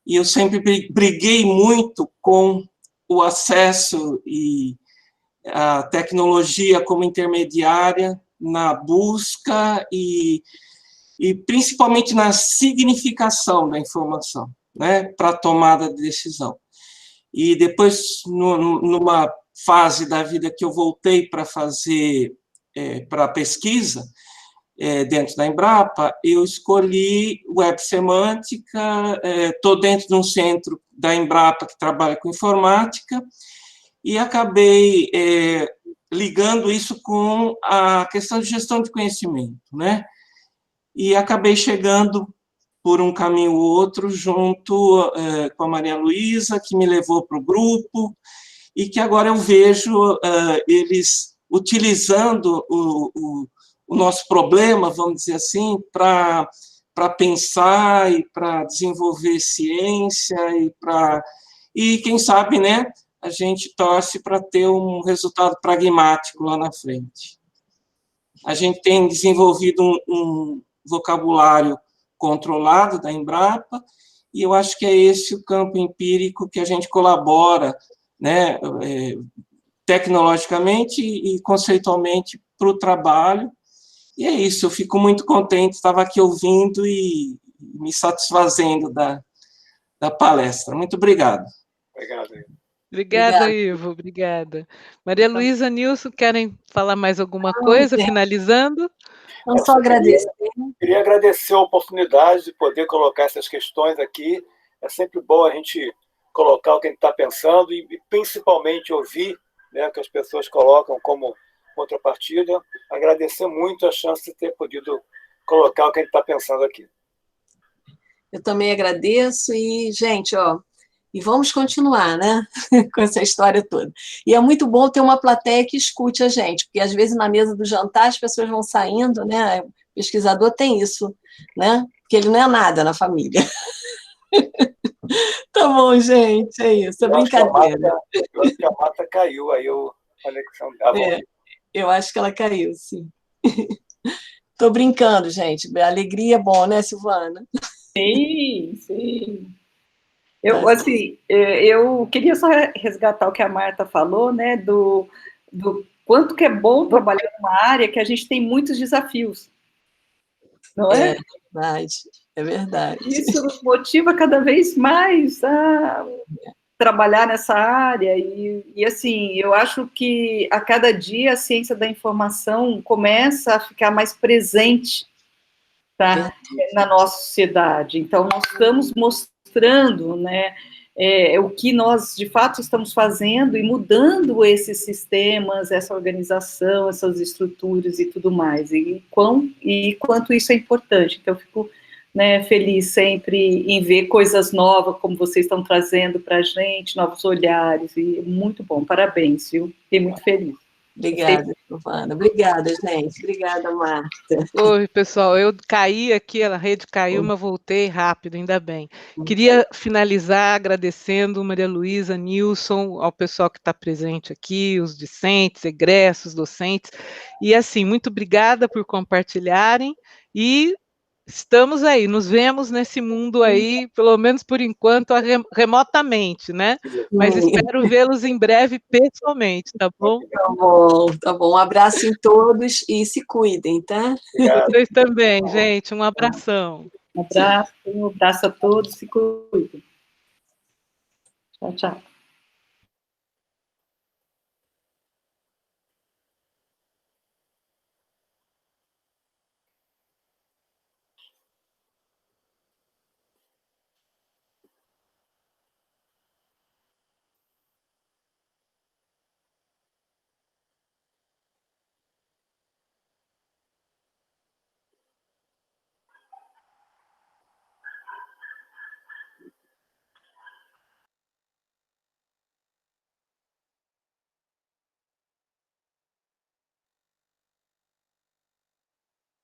E eu sempre briguei muito com o acesso e a tecnologia como intermediária na busca e principalmente na significação da informação, né, para a tomada de decisão. E depois, numa fase da vida que eu voltei para fazer, para pesquisa, dentro da Embrapa, eu escolhi web semântica, estou dentro de um centro da Embrapa que trabalha com informática, e acabei ligando isso com a questão de gestão de conhecimento, né? E acabei chegando por um caminho ou outro junto com a Maria Luísa, que me levou para o grupo, e que agora eu vejo eles utilizando o nosso problema, vamos dizer assim, para pensar e para desenvolver ciência e para e quem sabe, né, a gente torce para ter um resultado pragmático lá na frente. A gente tem desenvolvido um vocabulário controlado da Embrapa, e eu acho que é esse o campo empírico que a gente colabora, né, tecnologicamente e conceitualmente para o trabalho. E é isso, eu fico muito contente, estava aqui ouvindo e me satisfazendo da palestra. Muito obrigado. Obrigado. Obrigada, Ivo, obrigada. Maria Luísa, Nilson, querem falar mais alguma coisa, finalizando? Não só agradecer. Queria agradecer a oportunidade de poder colocar essas questões aqui. É sempre bom a gente colocar o que a gente está pensando e principalmente ouvir, né, o que as pessoas colocam como contrapartida. Agradecer muito a chance de ter podido colocar o que a gente está pensando aqui. Eu também agradeço e, gente, e vamos continuar, né, com essa história toda. E é muito bom ter uma plateia que escute a gente, porque às vezes na mesa do jantar as pessoas vão saindo, né, o pesquisador tem isso, né, porque ele não é nada na família. Tá bom, gente, é isso, é brincadeira. Eu acho que a Marta caiu, aí a conexão dava. Eu acho que ela caiu, sim. Tô brincando, gente, a alegria é bom, né, Silvana? Sim, sim. Eu queria só resgatar o que a Marta falou, né, do quanto que é bom trabalhar numa área que a gente tem muitos desafios, não é? É verdade. Isso nos motiva cada vez mais a trabalhar nessa área, e assim, eu acho que a cada dia a ciência da informação começa a ficar mais presente, tá, na nossa sociedade. Então, nós estamos mostrando, né, o que nós, de fato, estamos fazendo e mudando esses sistemas, essa organização, essas estruturas e tudo mais, e quanto isso é importante. Então, eu fico, né, feliz sempre em ver coisas novas, como vocês estão trazendo para a gente, novos olhares, e muito bom, parabéns, viu? Fiquei muito feliz. Obrigada, Silvana. Obrigada, gente. Obrigada, Marta. Oi, pessoal, eu caí aqui, a rede caiu, mas voltei rápido, ainda bem. Queria finalizar agradecendo Maria Luísa, Nilson, ao pessoal que está presente aqui, os discentes, egressos, docentes, e assim, muito obrigada por compartilharem, e estamos aí, nos vemos nesse mundo aí, pelo menos por enquanto, remotamente, né? Mas espero vê-los em breve pessoalmente, tá bom? Tá bom. Um abraço em todos e se cuidem, tá? Vocês também, gente. Um abração. Um abraço a todos, se cuidem. Tchau, tchau.